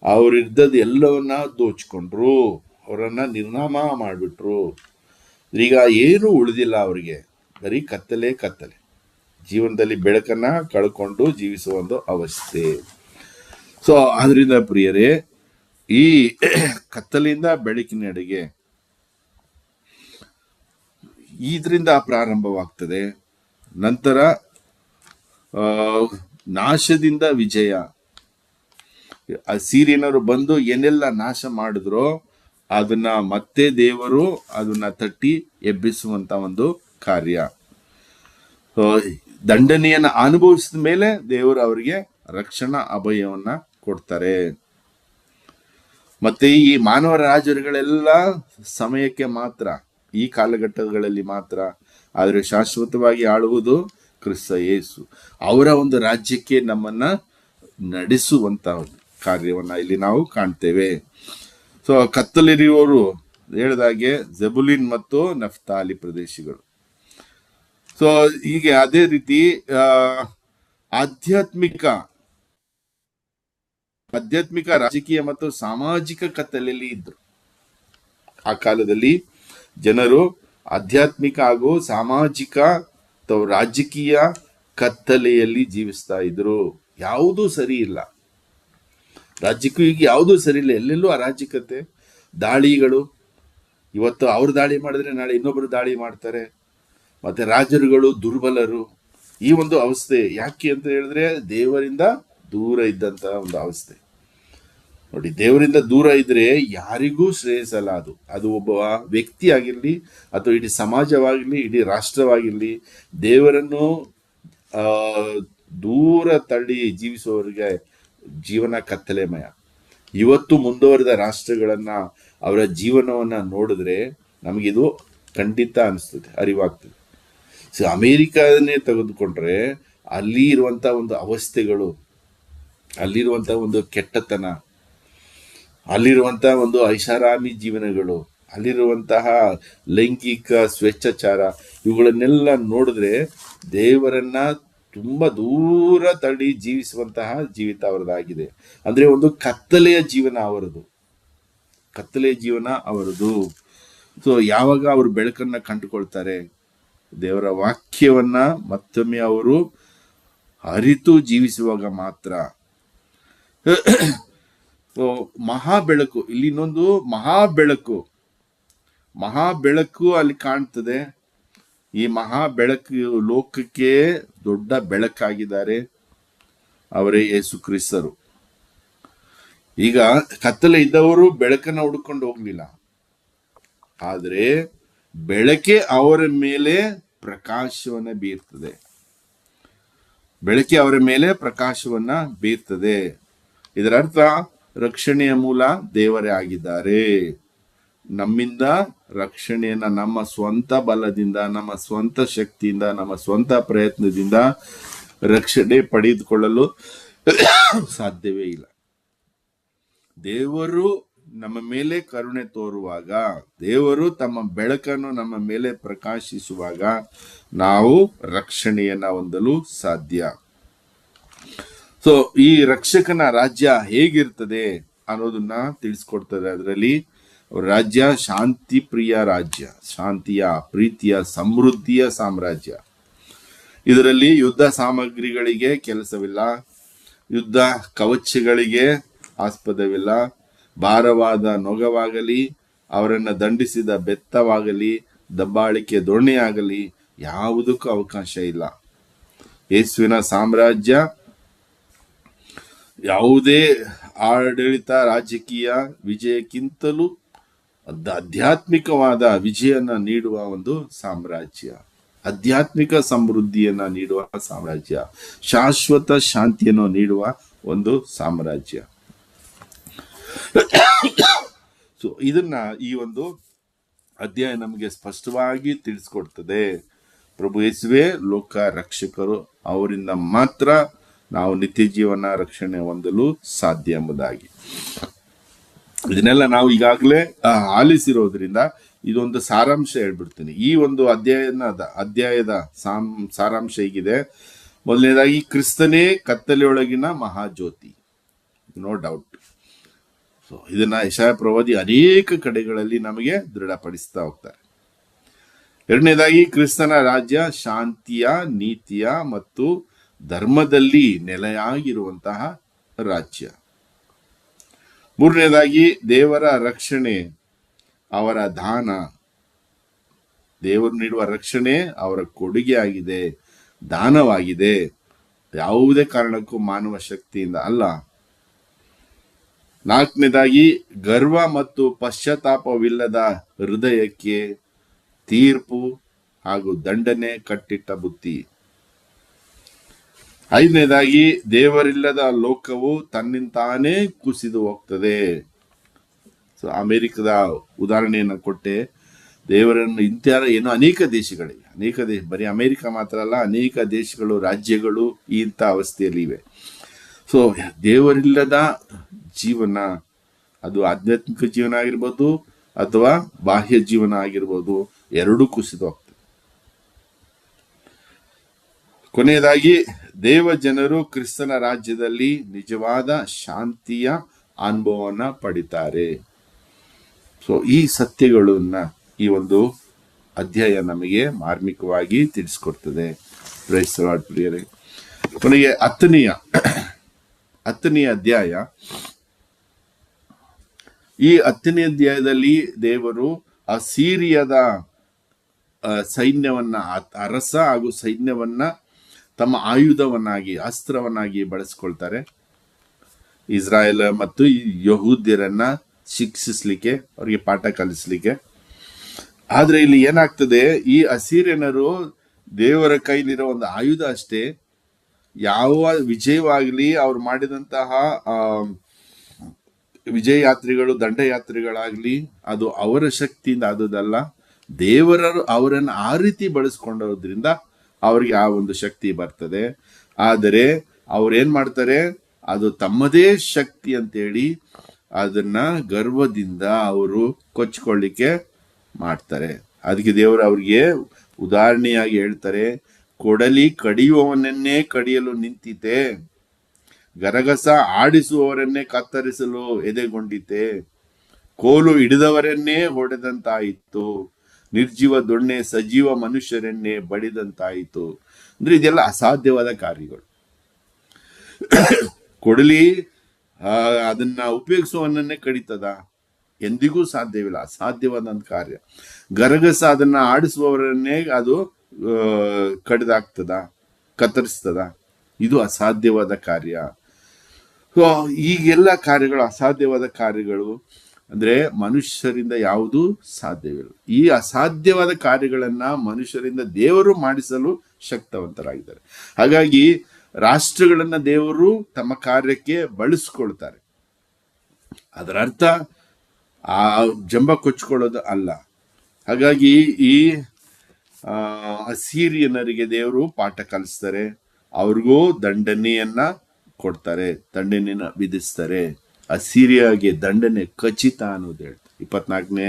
ಅವ್ರಿದ್ದದ್ದು ಎಲ್ಲವನ್ನ ದೋಚ್ಕೊಂಡ್ರು, ಅವರನ್ನ ನಿರ್ನಾಮ ಮಾಡಿಬಿಟ್ರು. ಈಗ ಏನು ಉಳಿದಿಲ್ಲ ಅವರಿಗೆ, ಬರೀ ಕತ್ತಲೆ ಕತ್ತಲೆ, ಜೀವನದಲ್ಲಿ ಬೆಳಕನ್ನ ಕಳ್ಕೊಂಡು ಜೀವಿಸುವ ಒಂದು ಅವಸ್ಥೆ. ಸೊ ಆದ್ರಿಂದ ಪ್ರಿಯರೇ, ಈ ಕತ್ತಲೆಯಿಂದ ಬೆಳಕಿನೆಡೆಗೆ ಇದರಿಂದ ಪ್ರಾರಂಭವಾಗ್ತದೆ. ನಂತರ ನಾಶದಿಂದ ವಿಜಯ. ಅಸೀರಿಯನರು ಬಂದು ಏನೆಲ್ಲ ನಾಶ ಮಾಡಿದ್ರೋ ಅದನ್ನ ಮತ್ತೆ ದೇವರು ಅದನ್ನ ತಟ್ಟಿ ಎಬ್ಬಿಸುವಂತ ಒಂದು ಕಾರ್ಯ. ದಂಡನೆಯನ್ನ ಅನುಭವಿಸಿದ ಮೇಲೆ ದೇವರು ಅವರಿಗೆ ರಕ್ಷಣಾ ಅಭಯವನ್ನ ಕೊಡ್ತಾರೆ. ಮತ್ತೆ ಈ ಮಾನವ ರಾಜರುಗಳೆಲ್ಲ ಸಮಯಕ್ಕೆ ಮಾತ್ರ, ಈ ಕಾಲಘಟ್ಟಗಳಲ್ಲಿ ಮಾತ್ರ, ಆದರೆ ಶಾಶ್ವತವಾಗಿ ಆಳುವುದು ಕ್ರಿಸ್ತ ಯೇಸು. ಅವರ ಒಂದು ರಾಜ್ಯಕ್ಕೆ ನಮ್ಮನ್ನ ನಡೆಸುವಂತ ಕಾರ್ಯವನ್ನ ಇಲ್ಲಿ ನಾವು ಕಾಣ್ತೇವೆ. ಸೊ ಕತ್ತಲಿರುವವರು ಹೇಳಿದಾಗೆ ಜೆಬುಲಿನ್ ಮತ್ತು ನಫ್ತಾಲಿ ಪ್ರದೇಶಗಳು. ಸೊ ಹೀಗೆ ಅದೇ ರೀತಿ ಆಧ್ಯಾತ್ಮಿಕ, ರಾಜಕೀಯ ಮತ್ತು ಸಾಮಾಜಿಕ ಕತ್ತಲೆಯಲ್ಲಿ ಇದ್ರು. ಆ ಕಾಲದಲ್ಲಿ ಜನರು ಆಧ್ಯಾತ್ಮಿಕ ಹಾಗೂ ಸಾಮಾಜಿಕ ಅಥವಾ ರಾಜಕೀಯ ಕತ್ತಲೆಯಲ್ಲಿ ಜೀವಿಸ್ತಾ ಇದ್ರು. ಯಾವುದೂ ಸರಿ ಇಲ್ಲ, ರಾಜ್ಯಕ್ಕೂ ಈಗ ಯಾವುದೂ ಸರಿ ಇಲ್ಲ. ಎಲ್ಲೆಲ್ಲೂ ಅರಾಜಕತೆ, ದಾಳಿಗಳು. ಇವತ್ತು ಅವ್ರು ದಾಳಿ ಮಾಡಿದ್ರೆ ನಾಳೆ ಇನ್ನೊಬ್ರು ದಾಳಿ ಮಾಡ್ತಾರೆ. ಮತ್ತೆ ರಾಜರುಗಳು ದುರ್ಬಲರು. ಈ ಒಂದು ಅವಸ್ಥೆ ಯಾಕೆ ಅಂತ ಹೇಳಿದ್ರೆ, ದೇವರಿಂದ ದೂರ ಇದ್ದಂತ ಒಂದು ಅವಸ್ಥೆ. ನೋಡಿ, ದೇವರಿಂದ ದೂರ ಇದ್ರೆ ಯಾರಿಗೂ ಶ್ರೇಯಸ್ಸಲ್ಲ. ಅದು ಒಬ್ಬ ವ್ಯಕ್ತಿ ಆಗಿರ್ಲಿ ಅಥವಾ ಇಡೀ ಸಮಾಜವಾಗಿರ್ಲಿ, ಇಡೀ ರಾಷ್ಟ್ರವಾಗಿರ್ಲಿ, ದೇವರನ್ನು ದೂರ ತಳ್ಳಿ ಜೀವಿಸುವವರಿಗೆ ಜೀವನ ಕತ್ತಲೆಮಯ. ಇವತ್ತು ಮುಂದುವರೆದ ರಾಷ್ಟ್ರಗಳನ್ನ, ಅವರ ಜೀವನವನ್ನ ನೋಡಿದ್ರೆ ನಮಗಿದು ಖಂಡಿತ ಅನಿಸ್ತದೆ, ಅರಿವಾಗ್ತದೆ. ಸೊ ಅಮೇರಿಕಾನೇ ತೆಗೆದುಕೊಂಡ್ರೆ ಅಲ್ಲಿ ಇರುವಂತ ಒಂದು ಅವಸ್ಥೆಗಳು, ಅಲ್ಲಿರುವಂತ ಒಂದು ಕೆಟ್ಟತನ, ಅಲ್ಲಿರುವಂತಹ ಒಂದು ಐಷಾರಾಮಿ ಜೀವನಗಳು, ಅಲ್ಲಿರುವಂತಹ ಲೈಂಗಿಕ ಸ್ವೇಚ್ಛಾಚಾರ, ಇವುಗಳನ್ನೆಲ್ಲ ನೋಡಿದ್ರೆ ದೇವರನ್ನ ತುಂಬಾ ದೂರ ತಳ್ಳಿ ಜೀವಿಸುವಂತಹ ಜೀವಿತ ಅವರದಾಗಿದೆ. ಅಂದ್ರೆ ಒಂದು ಕತ್ತಲೆಯ ಜೀವನ ಅವರದು, ಕತ್ತಲೆಯ ಜೀವನ ಅವರದು. ಸೊ ಯಾವಾಗ ಅವರು ಬೆಳಕನ್ನ ಕಂಡುಕೊಳ್ತಾರೆ, ದೇವರ ವಾಕ್ಯವನ್ನ ಮತ್ತೊಮ್ಮೆ ಅವರು ಅರಿತು ಜೀವಿಸುವಾಗ ಮಾತ್ರ. ಮಹಾ ಬೆಳಕು, ಇಲ್ಲಿ ಇನ್ನೊಂದು ಮಹಾ ಬೆಳಕು ಅಲ್ಲಿ ಕಾಣ್ತದೆ. ಈ ಮಹಾ ಬೆಳಕು ಲೋಕಕ್ಕೆ ದೊಡ್ಡ ಬೆಳಕಾಗಿದ್ದಾರೆ, ಅವರೇ ಯೇಸು ಕ್ರಿಸ್ತರು. ಈಗ ಕತ್ತಲೆ ಇದ್ದವರು ಬೆಳಕನ್ನ ಹುಡುಕೊಂಡು ಹೋಗ್ಲಿಲ್ಲ, ಆದ್ರೆ ಬೆಳಕೆ ಅವರ ಮೇಲೆ ಪ್ರಕಾಶವನ್ನ ಬೀರ್ತದೆ. ಬೆಳಕೆ ಅವರ ಮೇಲೆ ಪ್ರಕಾಶವನ್ನ ಬೀರ್ತದೆ. ಇದರ ಅರ್ಥ ರಕ್ಷಣೆಯ ಮೂಲ ದೇವರೇ ಆಗಿದ್ದಾರೆ. ನಮ್ಮಿಂದ ರಕ್ಷಣೆಯನ್ನ ನಮ್ಮ ಸ್ವಂತ ಬಲದಿಂದ, ನಮ್ಮ ಸ್ವಂತ ಶಕ್ತಿಯಿಂದ, ನಮ್ಮ ಸ್ವಂತ ಪ್ರಯತ್ನದಿಂದ ರಕ್ಷಣೆ ಪಡೆದುಕೊಳ್ಳಲು ಸಾಧ್ಯವೇ ಇಲ್ಲ. ದೇವರು ನಮ್ಮ ಮೇಲೆ ಕರುಣೆ ತೋರುವಾಗ, ದೇವರು ತಮ್ಮ ಬೆಳಕನ್ನು ನಮ್ಮ ಮೇಲೆ ಪ್ರಕಾಶಿಸುವಾಗ ನಾವು ರಕ್ಷಣೆಯನ್ನ ಹೊಂದಲು ಸಾಧ್ಯ. ಸೊ ಈ ರಕ್ಷಕನ ರಾಜ್ಯ ಹೇಗಿರ್ತದೆ ಅನ್ನೋದನ್ನ ತಿಳಿಸ್ಕೊಡ್ತದೆ. ಅದರಲ್ಲಿ ರಾಜ್ಯ ಶಾಂತಿ ಪ್ರಿಯ ರಾಜ್ಯ, ಶಾಂತಿಯ, ಪ್ರೀತಿಯ, ಸಮೃದ್ಧಿಯ ಸಾಮ್ರಾಜ್ಯ. ಇದರಲ್ಲಿ ಯುದ್ಧ ಸಾಮಗ್ರಿಗಳಿಗೆ ಕೆಲಸವಿಲ್ಲ, ಯುದ್ಧ ಕವಚಗಳಿಗೆ ಆಸ್ಪದವಿಲ್ಲ, ಭಾರವಾದ ನೊಗವಾಗಲಿ, ಅವರನ್ನು ದಂಡಿಸಿದ ಬೆತ್ತವಾಗಲಿ, ದಬ್ಬಾಳಿಕೆ ದೊಣ್ಣೆಯಾಗಲಿ ಯಾವುದಕ್ಕೂ ಅವಕಾಶ ಇಲ್ಲ. ಯೇಸುವಿನ ಸಾಮ್ರಾಜ್ಯ ಯಾವುದೇ ಆಡಳಿತ ರಾಜಕೀಯ ವಿಜಯಕ್ಕಿಂತಲೂ ಆಧ್ಯಾತ್ಮಿಕವಾದ ವಿಜಯನ ನೀಡುವ ಒಂದು ಸಾಮ್ರಾಜ್ಯ, ಆಧ್ಯಾತ್ಮಿಕ ಸಮೃದ್ಧಿಯನ್ನ ನೀಡುವ ಸಾಮ್ರಾಜ್ಯ, ಶಾಶ್ವತ ಶಾಂತಿಯನ್ನು ನೀಡುವ ಒಂದು ಸಾಮ್ರಾಜ್ಯ. ಸೊ ಇದನ್ನ ಈ ಒಂದು ಅಧ್ಯಾಯ ನಮಗೆ ಸ್ಪಷ್ಟವಾಗಿ ತಿಳಿಸ್ಕೊಡ್ತದೆ. ಪ್ರಭು ಯೇಸುವೇ ಲೋಕ ರಕ್ಷಕರು, ಅವರಿಂದ ಮಾತ್ರ ನಾವು ನಿತ್ಯ ಜೀವನ ರಕ್ಷಣೆ ಹೊಂದಲು ಸಾಧ್ಯ ಎಂಬುದಾಗಿ. ಇದನ್ನೆಲ್ಲ ನಾವು ಈಗಾಗಲೇ ಆಲಿಸಿರೋದ್ರಿಂದ ಇದೊಂದು ಸಾರಾಂಶ ಹೇಳ್ಬಿಡ್ತೀನಿ. ಈ ಒಂದು ಅಧ್ಯಾಯದ ಸಾರಾಂಶ ಹೀಗಿದೆ. ಮೊದಲನೇದಾಗಿ, ಕ್ರಿಸ್ತನೇ ಕತ್ತಲೆಯೊಳಗಿನ ಮಹಾಜ್ಯೋತಿ, ನೋ ಡೌಟ್. ಸೊ ಇದನ್ನ ಯೆಶಾಯ ಪ್ರವಾದಿ ಅನೇಕ ಕಡೆಗಳಲ್ಲಿ ನಮಗೆ ದೃಢಪಡಿಸ್ತಾ ಹೋಗ್ತಾರೆ. ಎರಡನೇದಾಗಿ, ಕ್ರಿಸ್ತನ ರಾಜ್ಯ ಶಾಂತಿಯ, ನೀತಿಯ ಮತ್ತು ಧರ್ಮದಲ್ಲಿ ನೆಲೆಯಾಗಿರುವಂತಹ ರಾಜ್ಯ. ಮೂರನೇದಾಗಿ, ದೇವರ ರಕ್ಷಣೆ ಅವರ ದಾನ. ದೇವರು ನೀಡುವ ರಕ್ಷಣೆ ಅವರ ಕೊಡುಗೆ ಆಗಿದೆ, ದಾನವಾಗಿದೆ, ಯಾವುದೇ ಕಾರಣಕ್ಕೂ ಮಾನವ ಶಕ್ತಿಯಿಂದ ಅಲ್ಲ. ನಾಲ್ಕನೇದಾಗಿ, ಗರ್ವ ಮತ್ತು ಪಶ್ಚಾತ್ತಾಪವಿಲ್ಲದ ಹೃದಯಕ್ಕೆ ತೀರ್ಪು ಹಾಗೂ ದಂಡನೆ ಕಟ್ಟಿಟ್ಟ ಬುತ್ತಿ. ಐದನೇದಾಗಿ, ದೇವರಿಲ್ಲದ ಲೋಕವು ತನ್ನಿಂತಾನೇ ಕುಸಿದು ಹೋಗ್ತದೆ. ಸೊ ಅಮೆರಿಕದ ಉದಾಹರಣೆಯನ್ನು ಕೊಟ್ಟೆ. ದೇವರನ್ನು ಏನೋ ಅನೇಕ ದೇಶಗಳಿಗೆ, ಬರೀ ಅಮೆರಿಕ ಮಾತ್ರ ಅಲ್ಲ, ಅನೇಕ ದೇಶಗಳು, ರಾಜ್ಯಗಳು ಇಂಥ ಅವಸ್ಥೆಯಲ್ಲಿ ಇವೆ. ಸೊ ದೇವರಿಲ್ಲದ ಜೀವನ, ಅದು ಆಧ್ಯಾತ್ಮಿಕ ಜೀವನ ಆಗಿರ್ಬೋದು ಅಥವಾ ಬಾಹ್ಯ ಜೀವನ ಆಗಿರ್ಬೋದು, ಎರಡೂ ಕುಸಿದು ಹೋಗ್ತದೆ. ಕೊನೆಯದಾಗಿ, ದೇವ ಜನರು ಕ್ರಿಸ್ತನ ರಾಜ್ಯದಲ್ಲಿ ನಿಜವಾದ ಶಾಂತಿಯ ಅನುಭವವನ್ನ ಪಡಿತಾರೆ. ಸೊ ಈ ಸತ್ಯಗಳನ್ನ ಈ ಒಂದು ಅಧ್ಯಾಯ ನಮಗೆ ಮಾರ್ಮಿಕವಾಗಿ ತಿಳಿಸ್ಕೊಡ್ತದೆ. ಪ್ರೈಸ್ ದಿ ಲಾರ್ಡ್ ಪ್ರಿಯರೇ. ಕೊನೆಗೆ ಹತ್ತನೆಯ ಅಧ್ಯಾಯ. ಈ 10ನೇ ಅಧ್ಯಾಯದಲ್ಲಿ ದೇವರು ಅಸೀರಿಯದ ಸೈನ್ಯವನ್ನ, ಅರಸ ಹಾಗೂ ಸೈನ್ಯವನ್ನ ತಮ್ಮ ಆಯುಧವನ್ನಾಗಿ, ಅಸ್ತ್ರವನ್ನಾಗಿ ಬಳಸ್ಕೊಳ್ತಾರೆ. ಇಸ್ರಾಯೇಲ್ ಮತ್ತು ಯಹೂದ್ಯರನ್ನ ಶಿಕ್ಷಿಸ್ಲಿಕ್ಕೆ, ಅವರಿಗೆ ಪಾಠ ಕಲಿಸ್ಲಿಕ್ಕೆ. ಆದ್ರೆ ಇಲ್ಲಿ ಏನಾಗ್ತದೆ, ಈ ಅಸೀರಿಯನರು ದೇವರ ಕೈಲಿರೋ ಒಂದು ಆಯುಧ ಅಷ್ಟೇ. ಯಾವ ವಿಜಯವಾಗಲಿ, ಅವ್ರು ಮಾಡಿದಂತಹ ವಿಜಯ ಯಾತ್ರೆಗಳು, ದಂಡಯಾತ್ರೆಗಳಾಗ್ಲಿ, ಅದು ಅವರ ಶಕ್ತಿಯಿಂದ ಆದುದಲ್ಲ. ದೇವರರು ಅವರನ್ನು ಆ ರೀತಿ ಬಳಸ್ಕೊಂಡೋದ್ರಿಂದ ಅವ್ರಿಗೆ ಆ ಒಂದು ಶಕ್ತಿ ಬರ್ತದೆ. ಆದರೆ ಅವ್ರೇನ್ ಮಾಡ್ತಾರೆ, ಅದು ತಮ್ಮದೇ ಶಕ್ತಿ ಅಂತೇಳಿ ಅದನ್ನ ಗರ್ವದಿಂದ ಅವರು ಕೊಚ್ಕೊಳ್ಳಿಕ್ಕೆ ಮಾಡ್ತಾರೆ. ಅದಕ್ಕೆ ದೇವರು ಅವ್ರಿಗೆ ಉದಾಹರಣೆಯಾಗಿ ಹೇಳ್ತಾರೆ, ಕೊಡಲಿ ಕಡಿಯುವವನನ್ನೇ ಕಡಿಯಲು ನಿಂತಿತೆ, ಗರಗಸ ಆಡಿಸುವವರನ್ನೇ ಕತ್ತರಿಸಲು ಎದೆಗೊಂಡಿತೆ, ಕೋಲು ಹಿಡಿದವರನ್ನೇ ಹೊಡೆದಂತಾಯಿತು, ನಿರ್ಜೀವ ದೊಣ್ಣೆ ಸಜೀವ ಮನುಷ್ಯರನ್ನೇ ಬಡಿದಂತಾಯಿತು. ಅಂದ್ರೆ ಇದೆಲ್ಲ ಅಸಾಧ್ಯವಾದ ಕಾರ್ಯಗಳು. ಕೊಡಲಿ ಅದನ್ನ ಉಪಯೋಗಿಸುವವನನ್ನೇ ಕಡಿತದ? ಎಂದಿಗೂ ಸಾಧ್ಯವಿಲ್ಲ, ಅಸಾಧ್ಯವಾದಂತ ಕಾರ್ಯ. ಗರಗಸ ಅದನ್ನ ಆಡಿಸುವವರನ್ನೇ ಅದು ಕಡಿದಾಗ್ತದ, ಕತ್ತರಿಸ್ತದ? ಇದು ಅಸಾಧ್ಯವಾದ ಕಾರ್ಯ. ಸೊ ಈಗೆಲ್ಲ ಕಾರ್ಯಗಳು ಅಸಾಧ್ಯವಾದ ಕಾರ್ಯಗಳು. ಅಂದ್ರೆ ಮನುಷ್ಯರಿಂದ ಯಾವುದೂ ಸಾಧ್ಯವಿಲ್ಲ. ಈ ಅಸಾಧ್ಯವಾದ ಕಾರ್ಯಗಳನ್ನ ಮನುಷ್ಯರಿಂದ ದೇವರು ಮಾಡಿಸಲು ಶಕ್ತವಂತರಾಗಿದ್ದಾರೆ. ಹಾಗಾಗಿ ರಾಷ್ಟ್ರಗಳನ್ನ ದೇವರು ತಮ್ಮ ಕಾರ್ಯಕ್ಕೆ ಬಳಸ್ಕೊಳ್ತಾರೆ. ಅದರ ಅರ್ಥ ಆ ಜಂಬ ಕೊಚ್ಕೊಳ್ಳೋದು ಅಲ್ಲ. ಹಾಗಾಗಿ ಈ ಅಸೀರಿಯನರಿಗೆ ದೇವರು ಪಾಠ ಕಲಿಸ್ತಾರೆ, ಅವ್ರಿಗೂ ದಂಡನೆಯನ್ನ ಕೊಡ್ತಾರೆ, ದಂಡನೆಯನ್ನ ವಿಧಿಸ್ತಾರೆ. ಅಸೀರಿಯಾಗೆ ದಂಡನೆ ಖಚಿತ ಅನ್ನೋದು ಹೇಳ್ತಾರೆ 24ನೇ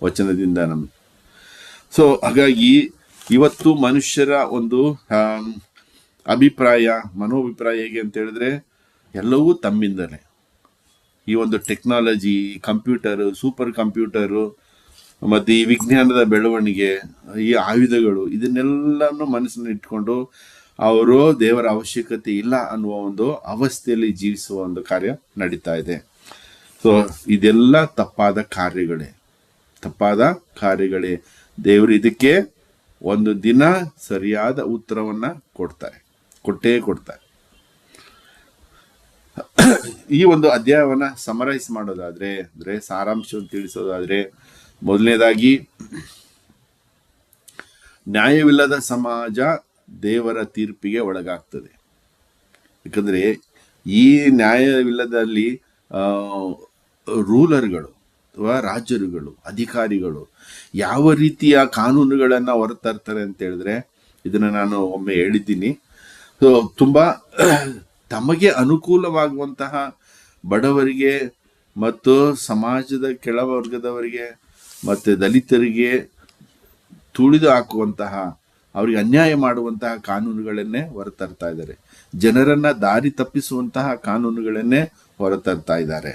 ವಚನದಿಂದ ನಮ್ಗೆ. ಸೊ ಹಾಗಾಗಿ ಇವತ್ತು ಮನುಷ್ಯರ ಒಂದು ಮನೋಭಿಪ್ರಾಯ ಹೇಗೆ ಅಂತ ಹೇಳಿದ್ರೆ, ಎಲ್ಲವೂ ತಮ್ಮಿಂದಲೇ. ಈ ಒಂದು ಟೆಕ್ನಾಲಜಿ, ಕಂಪ್ಯೂಟರು, ಸೂಪರ್ ಕಂಪ್ಯೂಟರು, ಮತ್ತು ಈ ವಿಜ್ಞಾನದ ಬೆಳವಣಿಗೆ, ಈ ಆಯುಧಗಳು, ಇದನ್ನೆಲ್ಲನೂ ಮನಸ್ಸಿನಲ್ಲಿ ಇಟ್ಕೊಂಡು ಅವರು ದೇವರ ಅವಶ್ಯಕತೆ ಇಲ್ಲ ಅನ್ನುವ ಒಂದು ಅವಸ್ಥೆಯಲ್ಲಿ ಜೀವಿಸುವ ಒಂದು ಕಾರ್ಯ ನಡೀತಾ ಇದೆ. ಸೊ ಇದೆಲ್ಲ ತಪ್ಪಾದ ಕಾರ್ಯಗಳೇ. ದೇವರು ಇದಕ್ಕೆ ಒಂದು ದಿನ ಸರಿಯಾದ ಉತ್ತರವನ್ನ ಕೊಟ್ಟೇ ಕೊಡ್ತಾರೆ. ಈ ಒಂದು ಅಧ್ಯಾಯವನ್ನ ಸಮರೈಸ್ ಮಾಡೋದಾದ್ರೆ, ಅಂದ್ರೆ ಸಾರಾಂಶವನ್ನು ತಿಳಿಸೋದಾದ್ರೆ, ಮೊದಲನೇದಾಗಿ ನ್ಯಾಯವಿಲ್ಲದ ಸಮಾಜ ದೇವರ ತೀರ್ಪಿಗೆ ಒಳಗಾಗ್ತದೆ. ಯಾಕಂದ್ರೆ ಈ ನ್ಯಾಯವಿಲ್ಲದಲ್ಲಿ ರೂಲರ್ಗಳು ಅಥವಾ ರಾಜರುಗಳು, ಅಧಿಕಾರಿಗಳು ಯಾವ ರೀತಿಯ ಕಾನೂನುಗಳನ್ನ ಹೊರತರ್ತಾರೆ ಅಂತ ಹೇಳಿದ್ರೆ, ಇದನ್ನ ನಾನು ಒಮ್ಮೆ ಹೇಳಿದ್ದೀನಿ. ಸೊ ತುಂಬಾ ತಮಗೆ ಅನುಕೂಲವಾಗುವಂತಹ ಬಡವರಿಗೆ ಮತ್ತು ಸಮಾಜದ ಕೆಳವರ್ಗದವರಿಗೆ ಮತ್ತೆ ದಲಿತರಿಗೆ ತುಳಿದು ಹಾಕುವಂತಹ, ಅವರಿಗೆ ಅನ್ಯಾಯ ಮಾಡುವಂತಹ ಕಾನೂನುಗಳನ್ನೇ ಹೊರತರ್ತಾ ಇದ್ದಾರೆ. ಜನರನ್ನ ದಾರಿ ತಪ್ಪಿಸುವಂತಹ ಕಾನೂನುಗಳನ್ನೇ ಹೊರತರ್ತಾ ಇದ್ದಾರೆ.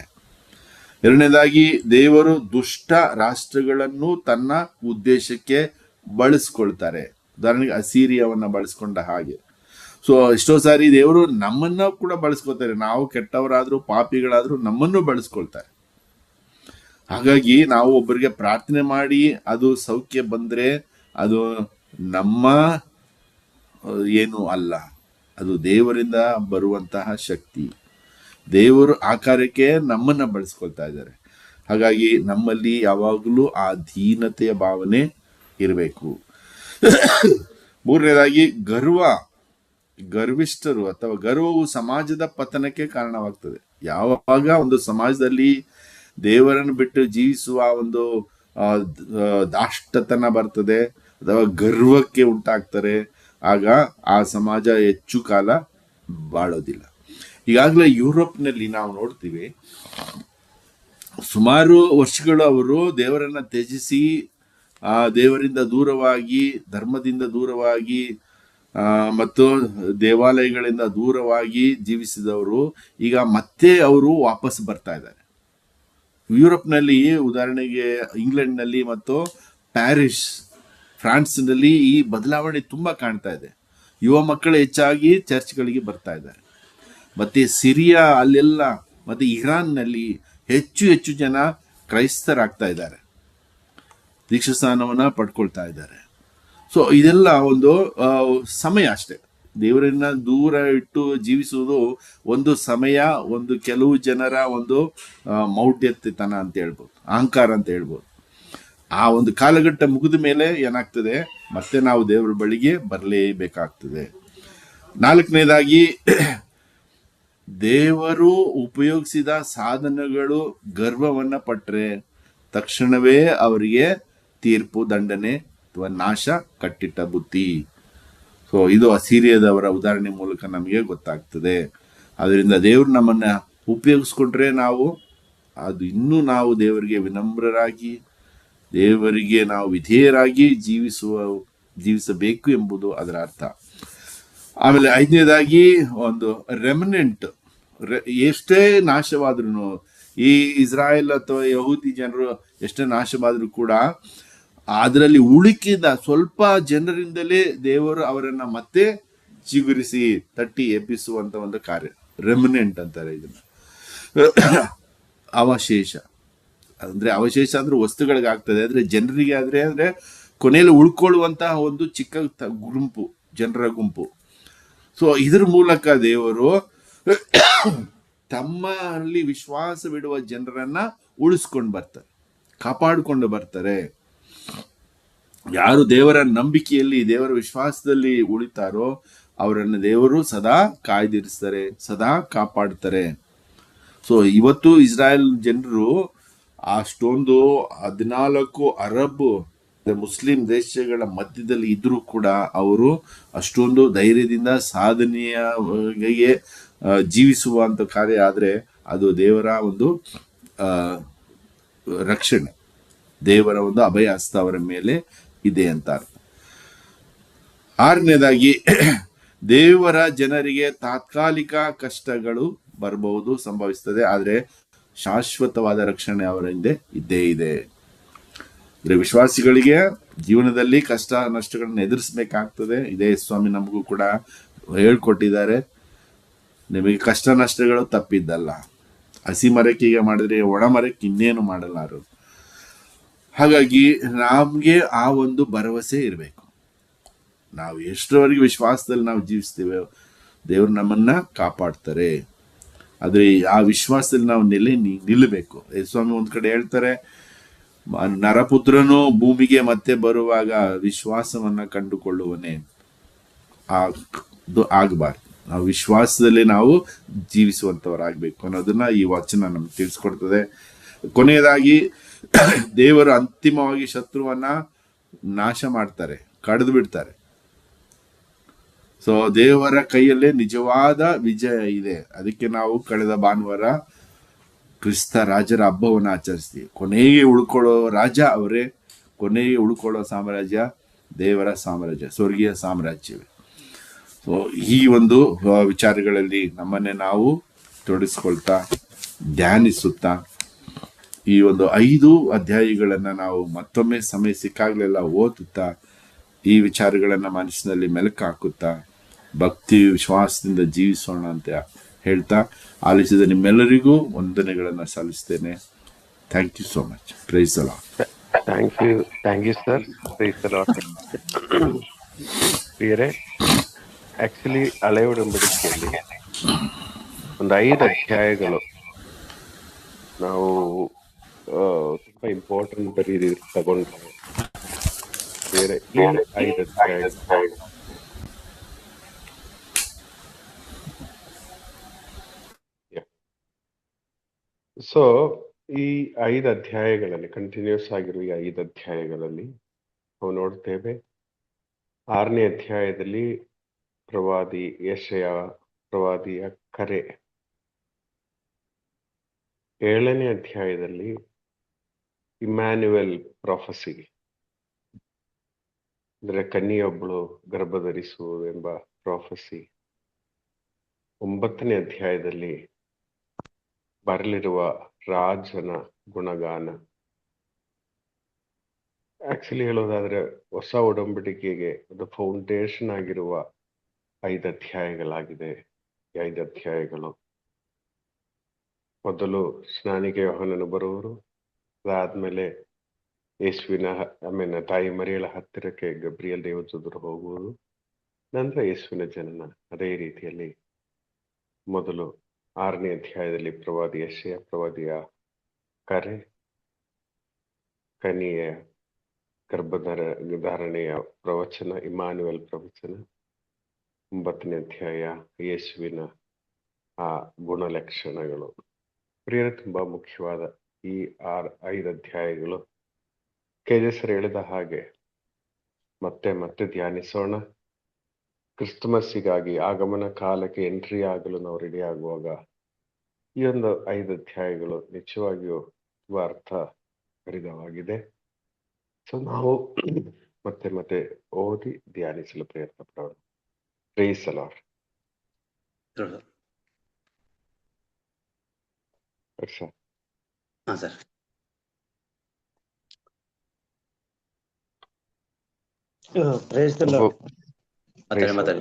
ಎರಡನೇದಾಗಿ, ದೇವರು ದುಷ್ಟ ರಾಷ್ಟ್ರಗಳನ್ನು ತನ್ನ ಉದ್ದೇಶಕ್ಕೆ ಬಳಸ್ಕೊಳ್ತಾರೆ. ಉದಾಹರಣೆಗೆ ಅಸೀರಿಯಾವನ್ನ ಬಳಸ್ಕೊಂಡ ಹಾಗೆ. ಸೊ ಎಷ್ಟೋ ಸಾರಿ ದೇವರು ನಮ್ಮನ್ನ ಕೂಡ ಬಳಸ್ಕೊಳ್ತಾರೆ. ನಾವು ಕೆಟ್ಟವರಾದ್ರೂ ಪಾಪಿಗಳಾದ್ರೂ ನಮ್ಮನ್ನು ಬಳಸ್ಕೊಳ್ತಾರೆ. ಹಾಗಾಗಿ ನಾವು ಒಬ್ಬರಿಗೆ ಪ್ರಾರ್ಥನೆ ಮಾಡಿ ಅದು ಸೌಖ್ಯ ಬಂದ್ರೆ ಅದು ನಮ್ಮ ಏನು ಅಲ್ಲ, ಅದು ದೇವರಿಂದ ಬರುವಂತಹ ಶಕ್ತಿ. ದೇವರು ಆ ಕಾರ್ಯಕ್ಕೆ ನಮ್ಮನ್ನ ಬಳಸ್ಕೊಳ್ತಾ ಇದ್ದಾರೆ. ಹಾಗಾಗಿ ನಮ್ಮಲ್ಲಿ ಯಾವಾಗಲೂ ಆ ದೀನತೆಯ ಭಾವನೆ ಇರಬೇಕು. ಮೂರನೇದಾಗಿ, ಗರ್ವಿಷ್ಠರು ಅಥವಾ ಗರ್ವವು ಸಮಾಜದ ಪತನಕ್ಕೆ ಕಾರಣವಾಗ್ತದೆ. ಯಾವಾಗ ಒಂದು ಸಮಾಜದಲ್ಲಿ ದೇವರನ್ನು ಬಿಟ್ಟು ಜೀವಿಸುವ ಒಂದು ದಾಷ್ಟತನ ಬರ್ತದೆ ಅಥವಾ ಗರ್ವಕ್ಕೆ ಉಂಟಾಗ್ತಾರೆ, ಆಗ ಆ ಸಮಾಜ ಹೆಚ್ಚು ಕಾಲ ಬಾಳೋದಿಲ್ಲ. ಈಗಾಗಲೇ ಯುರೋಪ್ನಲ್ಲಿ ನಾವು ನೋಡ್ತೀವಿ, ಸುಮಾರು ವರ್ಷಗಳು ಅವರು ದೇವರನ್ನ ತ್ಯಜಿಸಿ ದೇವರಿಂದ ದೂರವಾಗಿ, ಧರ್ಮದಿಂದ ದೂರವಾಗಿ ಮತ್ತು ದೇವಾಲಯಗಳಿಂದ ದೂರವಾಗಿ ಜೀವಿಸಿದವರು ಈಗ ಮತ್ತೆ ಅವರು ವಾಪಸ್ ಬರ್ತಾ ಇದ್ದಾರೆ. ಯುರೋಪ್ನಲ್ಲಿ, ಉದಾಹರಣೆಗೆ ಇಂಗ್ಲೆಂಡ್ನಲ್ಲಿ ಮತ್ತು ಪ್ಯಾರಿಸ್, ಫ್ರಾನ್ಸ್ನಲ್ಲಿ ಈ ಬದಲಾವಣೆ ತುಂಬಾ ಕಾಣ್ತಾ ಇದೆ. ಯುವ ಮಕ್ಕಳು ಹೆಚ್ಚಾಗಿ ಚರ್ಚ್ಗಳಿಗೆ ಬರ್ತಾ ಇದ್ದಾರೆ. ಮತ್ತೆ ಸಿರಿಯಾ ಅಲ್ಲೆಲ್ಲ ಮತ್ತೆ ಇರಾನ್ನಲ್ಲಿ ಹೆಚ್ಚು ಜನ ಕ್ರೈಸ್ತರಾಗ್ತಾ ಇದ್ದಾರೆ, ದೀಕ್ಷಾಸ್ನಾನವನ್ನ ಪಡ್ಕೊಳ್ತಾ ಇದ್ದಾರೆ. ಸೊ ಇದೆಲ್ಲ ಒಂದು ಸಮಯ ಅಷ್ಟೇ. ದೇವರನ್ನ ದೂರ ಇಟ್ಟು ಜೀವಿಸುವುದು ಒಂದು ಸಮಯ, ಒಂದು ಕೆಲವು ಜನರ ಒಂದು ಮೌಢ್ಯತೆತನ ಅಂತ ಹೇಳ್ಬೋದು, ಅಹಂಕಾರ ಅಂತ ಹೇಳ್ಬೋದು. ಆ ಒಂದು ಕಾಲಘಟ್ಟ ಮುಗಿದ ಮೇಲೆ ಏನಾಗ್ತದೆ, ಮತ್ತೆ ನಾವು ದೇವರ ಬಳಿಗೆ ಬರಲೇಬೇಕಾಗ್ತದೆ. ನಾಲ್ಕನೇದಾಗಿ, ದೇವರು ಉಪಯೋಗಿಸಿದ ಸಾಧನಗಳು ಗರ್ವವನ್ನ ಪಟ್ರೆ ತಕ್ಷಣವೇ ಅವರಿಗೆ ತೀರ್ಪು, ದಂಡನೆ ಅಥವಾ ನಾಶ, ಕಟ್ಟಿಟ್ಟ ಬುತ್ತಿ. ಸೊ ಇದು ಅಸೀರಿಯಾದವರ ಉದಾಹರಣೆ ಮೂಲಕ ನಮಗೆ ಗೊತ್ತಾಗ್ತದೆ. ಅದರಿಂದ ದೇವರು ನಮ್ಮನ್ನ ಉಪಯೋಗಿಸ್ಕೊಂಡ್ರೆ ಅದು ಇನ್ನೂ ನಾವು ದೇವರಿಗೆ ವಿನಮ್ರರಾಗಿ, ದೇವರಿಗೆ ನಾವು ವಿಧೇಯರಾಗಿ ಜೀವಿಸಬೇಕು ಎಂಬುದು ಅದರ ಅರ್ಥ. ಆಮೇಲೆ ಐದನೇದಾಗಿ, ಒಂದು ರೆಮನೆಂಟ್, ಎಷ್ಟೇ ನಾಶವಾದ್ರೂ, ಈ ಇಸ್ರಾಯೇಲ್ ಅಥವಾ ಯಹೂದಿ ಜನರು ಎಷ್ಟೇ ನಾಶವಾದ್ರೂ ಕೂಡ ಅದರಲ್ಲಿ ಉಳಿಕಿದ ಸ್ವಲ್ಪ ಜನರಿಂದಲೇ ದೇವರು ಅವರನ್ನ ಮತ್ತೆ ಚಿಗುರಿಸಿ ತಟ್ಟಿ ಎಬ್ಬಿಸುವಂತ ಒಂದು ಕಾರ್ಯ, ರೆಮನೆಂಟ್ ಅಂತಾರೆ ಇದನ್ನ. ಅವಶೇಷ ಅಂದ್ರೆ ಅವಶೇಷ ಅಂದ್ರೆ ವಸ್ತುಗಳಿಗೆ ಆಗ್ತದೆ, ಆದ್ರೆ ಜನರಿಗೆ ಅಂದ್ರೆ ಕೊನೆಯಲ್ಲಿ ಉಳ್ಕೊಳ್ಳುವಂತಹ ಒಂದು ಚಿಕ್ಕ ಗುಂಪು, ಜನರ ಗುಂಪು. ಸೊ ಇದ್ರ ಮೂಲಕ ದೇವರು ತಮ್ಮಲ್ಲಿ ವಿಶ್ವಾಸವಿಡುವ ಜನರನ್ನ ಉಳಿಸ್ಕೊಂಡು ಬರ್ತಾರೆ, ಕಾಪಾಡಿಕೊಂಡು ಬರ್ತಾರೆ. ಯಾರು ದೇವರ ನಂಬಿಕೆಯಲ್ಲಿ, ದೇವರ ವಿಶ್ವಾಸದಲ್ಲಿ ಉಳಿತಾರೋ ಅವರನ್ನು ದೇವರು ಸದಾ ಕಾಯ್ದಿರಿಸ್ತಾರೆ, ಸದಾ ಕಾಪಾಡ್ತಾರೆ. ಸೊ ಇವತ್ತು ಇಸ್ರಾಯೇಲ್ ಜನರು ಅಷ್ಟೊಂದು 14 ಅರಬ್ ಮುಸ್ಲಿಂ ದೇಶಗಳ ಮಧ್ಯದಲ್ಲಿ ಇದ್ರೂ ಕೂಡ ಅವರು ಅಷ್ಟೊಂದು ಧೈರ್ಯದಿಂದ ಸಾಧನೆಯ ಜೀವಿಸುವಂತ ಕಾರ್ಯ ಆದ್ರೆ ಅದು ದೇವರ ಒಂದು ರಕ್ಷಣೆ, ದೇವರ ಒಂದು ಅಭಯ ಹಸ್ತ ಅವರ ಮೇಲೆ ಇದೆ ಅಂತ. 6ನೇದಾಗಿ ದೇವರ ಜನರಿಗೆ ತಾತ್ಕಾಲಿಕ ಕಷ್ಟಗಳು ಬರಬಹುದು, ಸಂಭವಿಸ್ತದೆ, ಆದ್ರೆ ಶಾಶ್ವತವಾದ ರಕ್ಷಣೆ ಅವರ ಹಿಂದೆ ಇದ್ದೇ ಇದೆ. ಅಂದ್ರೆ ವಿಶ್ವಾಸಿಗಳಿಗೆ ಜೀವನದಲ್ಲಿ ಕಷ್ಟ ನಷ್ಟಗಳನ್ನ ಎದುರಿಸಬೇಕಾಗ್ತದೆ. ಇದೇ ಸ್ವಾಮಿ ನಮಗೂ ಕೂಡ ಹೇಳ್ಕೊಟ್ಟಿದ್ದಾರೆ, ನಿಮಗೆ ಕಷ್ಟ ನಷ್ಟಗಳು ತಪ್ಪಿದ್ದಲ್ಲ, ಹಸಿ ಮರಕ್ಕೆ ಈಗ ಮಾಡಿದ್ರೆ ಒಣ ಮರಕ್ಕೆ ಇನ್ನೇನು ಮಾಡಲಾರು. ಹಾಗಾಗಿ ನಮ್ಗೆ ಆ ಒಂದು ಭರವಸೆ ಇರಬೇಕು. ನಾವು ಎಷ್ಟರವರೆಗೆ ವಿಶ್ವಾಸದಲ್ಲಿ ನಾವು ಜೀವಿಸ್ತೇವೆ ದೇವರು ನಮ್ಮನ್ನ ಕಾಪಾಡ್ತಾರೆ. ಆದ್ರೆ ಆ ವಿಶ್ವಾಸದಲ್ಲಿ ನಾವು ನಿಲ್ಲಬೇಕು. ಸ್ವಾಮಿ ಒಂದ್ ಕಡೆ ಹೇಳ್ತಾರೆ, ನರಪುತ್ರನು ಭೂಮಿಗೆ ಮತ್ತೆ ಬರುವಾಗ ವಿಶ್ವಾಸವನ್ನ ಕಂಡುಕೊಳ್ಳುವನೇ ಆಗಬಾರ್ದು. ನಾವು ವಿಶ್ವಾಸದಲ್ಲಿ ನಾವು ಜೀವಿಸುವಂತವರಾಗಬೇಕು ಅನ್ನೋದನ್ನ ಈ ವಚನ ನಮ್ಗೆ ತಿಳಿಸ್ಕೊಡ್ತದೆ. ಕೊನೆಯದಾಗಿ ದೇವರು ಅಂತಿಮವಾಗಿ ಶತ್ರುವನ್ನ ನಾಶ ಮಾಡ್ತಾರೆ, ಕಡಿದು ಬಿಡ್ತಾರೆ. ಸೊ ದೇವರ ಕೈಯಲ್ಲೇ ನಿಜವಾದ ವಿಜಯ ಇದೆ. ಅದಕ್ಕೆ ನಾವು ಕಳೆದ ಭಾನುವಾರ ಕ್ರಿಸ್ತ ರಾಜರ ಹಬ್ಬವನ್ನು ಆಚರಿಸ್ತೀವಿ. ಕೊನೆಗೆ ಉಳ್ಕೊಳ್ಳೋ ರಾಜ ಅವರೇ, ಕೊನೆಗೆ ಉಳ್ಕೊಳ್ಳೋ ಸಾಮ್ರಾಜ್ಯ ದೇವರ ಸಾಮ್ರಾಜ್ಯ, ಸ್ವರ್ಗೀಯ ಸಾಮ್ರಾಜ್ಯವೇ. ಸೊ ಈ ಒಂದು ವಿಚಾರಗಳಲ್ಲಿ ನಮ್ಮನ್ನೇ ನಾವು ತೊಡಗಿಸ್ಕೊಳ್ತಾ ಧ್ಯಾನಿಸುತ್ತಾ ಈ ಒಂದು 5 ಅಧ್ಯಾಯಗಳನ್ನ ನಾವು ಮತ್ತೊಮ್ಮೆ ಸಮಯ ಸಿಕ್ಕಾಗ್ಲೆಲ್ಲ ಓದುತ್ತಾ ಈ ವಿಚಾರಗಳನ್ನ ಮನಸ್ಸಿನಲ್ಲಿ ಮೆಲುಕು ಹಾಕುತ್ತಾ ಭಕ್ತಿ ವಿಶ್ವಾಸದಿಂದ ಜೀವಿಸೋಣ ಅಂತ ಹೇಳ್ತಾ ಆಲಿಸಿದ ನಿಮ್ಮೆಲ್ಲರಿಗೂ ವಂದನೆಗಳನ್ನ ಸಲ್ಲಿಸ್ತೇನೆ. Thank you so much. Praise the Lord. Thank you sir. Praise the Lord. ಪ್ರಿಯರೇ, ಆಕ್ಚುಲಿ ಹಳೆ ಒಡಂಬಡಿಕೆಯಲ್ಲಿ ಒಂದು 5 ಅಧ್ಯಾಯಗಳು ನಾವು ತುಂಬಾ ಇಂಪಾರ್ಟೆಂಟ್ ಬರೀ ತಗೊಂಡ್ರೆ ಬೇರೆ 5 ಅಧ್ಯಾಯಗಳು ಸೊ ಈ 5 ಅಧ್ಯಾಯಗಳಲ್ಲಿ ಕಂಟಿನ್ಯೂಸ್ ಆಗಿರುವ ಈ 5 ಅಧ್ಯಾಯಗಳಲ್ಲಿ ನಾವು ನೋಡ್ತೇವೆ. 6ನೇ ಅಧ್ಯಾಯದಲ್ಲಿ ಪ್ರವಾದಿ ಯೆಶಾಯ ಪ್ರವಾದಿಯ ಕರೆ, 7ನೇ ಅಧ್ಯಾಯದಲ್ಲಿ ಇಮ್ಯಾನ್ಯುಯಲ್ ಪ್ರಾಫಸಿ ಅಂದ್ರೆ ಕನ್ಯೆಯೊಬ್ಬಳು ಗರ್ಭಧರಿಸುವುದೆಂಬ ಪ್ರಾಫಸಿ, 9ನೇ ಅಧ್ಯಾಯದಲ್ಲಿ ಬರಲಿರುವ ರಾಜನ ಗುಣಗಾನ. ಆಕ್ಚುಲಿ ಹೇಳೋದಾದ್ರೆ ಹೊಸ ಒಡಂಬಡಿಕೆಗೆ ಅದು ಫೌಂಡೇಶನ್ ಆಗಿರುವ 5 ಅಧ್ಯಾಯಗಳಾಗಿದೆ. ಈ 5 ಅಧ್ಯಾಯಗಳು ಮೊದಲು ಸ್ನಾನಿಕ ಯೋಹಾನನು ಬರುವರು, ಅದಾದ್ಮೇಲೆ ಯೇಸುವಿನ ತಾಯಿ ಮರಿಯಳ ಹತ್ತಿರಕ್ಕೆ ಗಬ್ರಿಯಲ್ ದೇವದೂತರು ಹೋಗುವುದು, ನಂತರ ಯೇಸುವಿನ ಜನನ. ಅದೇ ರೀತಿಯಲ್ಲಿ ಮೊದಲು 6ನೇ ಅಧ್ಯಾಯದಲ್ಲಿ ಪ್ರವಾದಿ ಯೆಶಾಯ ಪ್ರವಾದಿಯ ಕರೆ, ಕನ್ಯೆಯ ಗರ್ಭಧಾರಣೆಯ ಪ್ರವಚನ, ಇಮ್ಯಾನ್ಯುಯಲ್ ಪ್ರವಚನ. 9ನೇ ಅಧ್ಯಾಯ ಯೇಸುವಿನ ಆ ಗುಣಲಕ್ಷಣಗಳು. ಪ್ರಿಯರೇ, ತುಂಬಾ ಮುಖ್ಯವಾದ ಈ 5 ಅಧ್ಯಾಯಗಳು ಕೆಜೆಸರ್ ಹೇಳಿದ ಹಾಗೆ ಮತ್ತೆ ಮತ್ತೆ ಧ್ಯಾನಿಸೋಣ. ಕ್ರಿಸ್ತಮಸ್ಸಿಗಾಗಿ ಆಗಮನ ಕಾಲಕ್ಕೆ ಎಂಟ್ರಿ ಆಗಲು ನಾವು ರೆಡಿ ಆಗುವಾಗ ಈ ಒಂದು 5 ಅಧ್ಯಾಯಗಳು ನಿಜವಾಗಿಯೂ ತುಂಬಾ ಅರ್ಥ ಭರಿತವಾಗಿದೆ. ಸೊ ನಾವು ಮತ್ತೆ ಮತ್ತೆ ಓದಿ ಧ್ಯಾನಿಸಲು ಪ್ರಯತ್ನ ಪಡೋಣ. Praise the Lord. Sir praise the Lord. ಮಾತಾಡಿ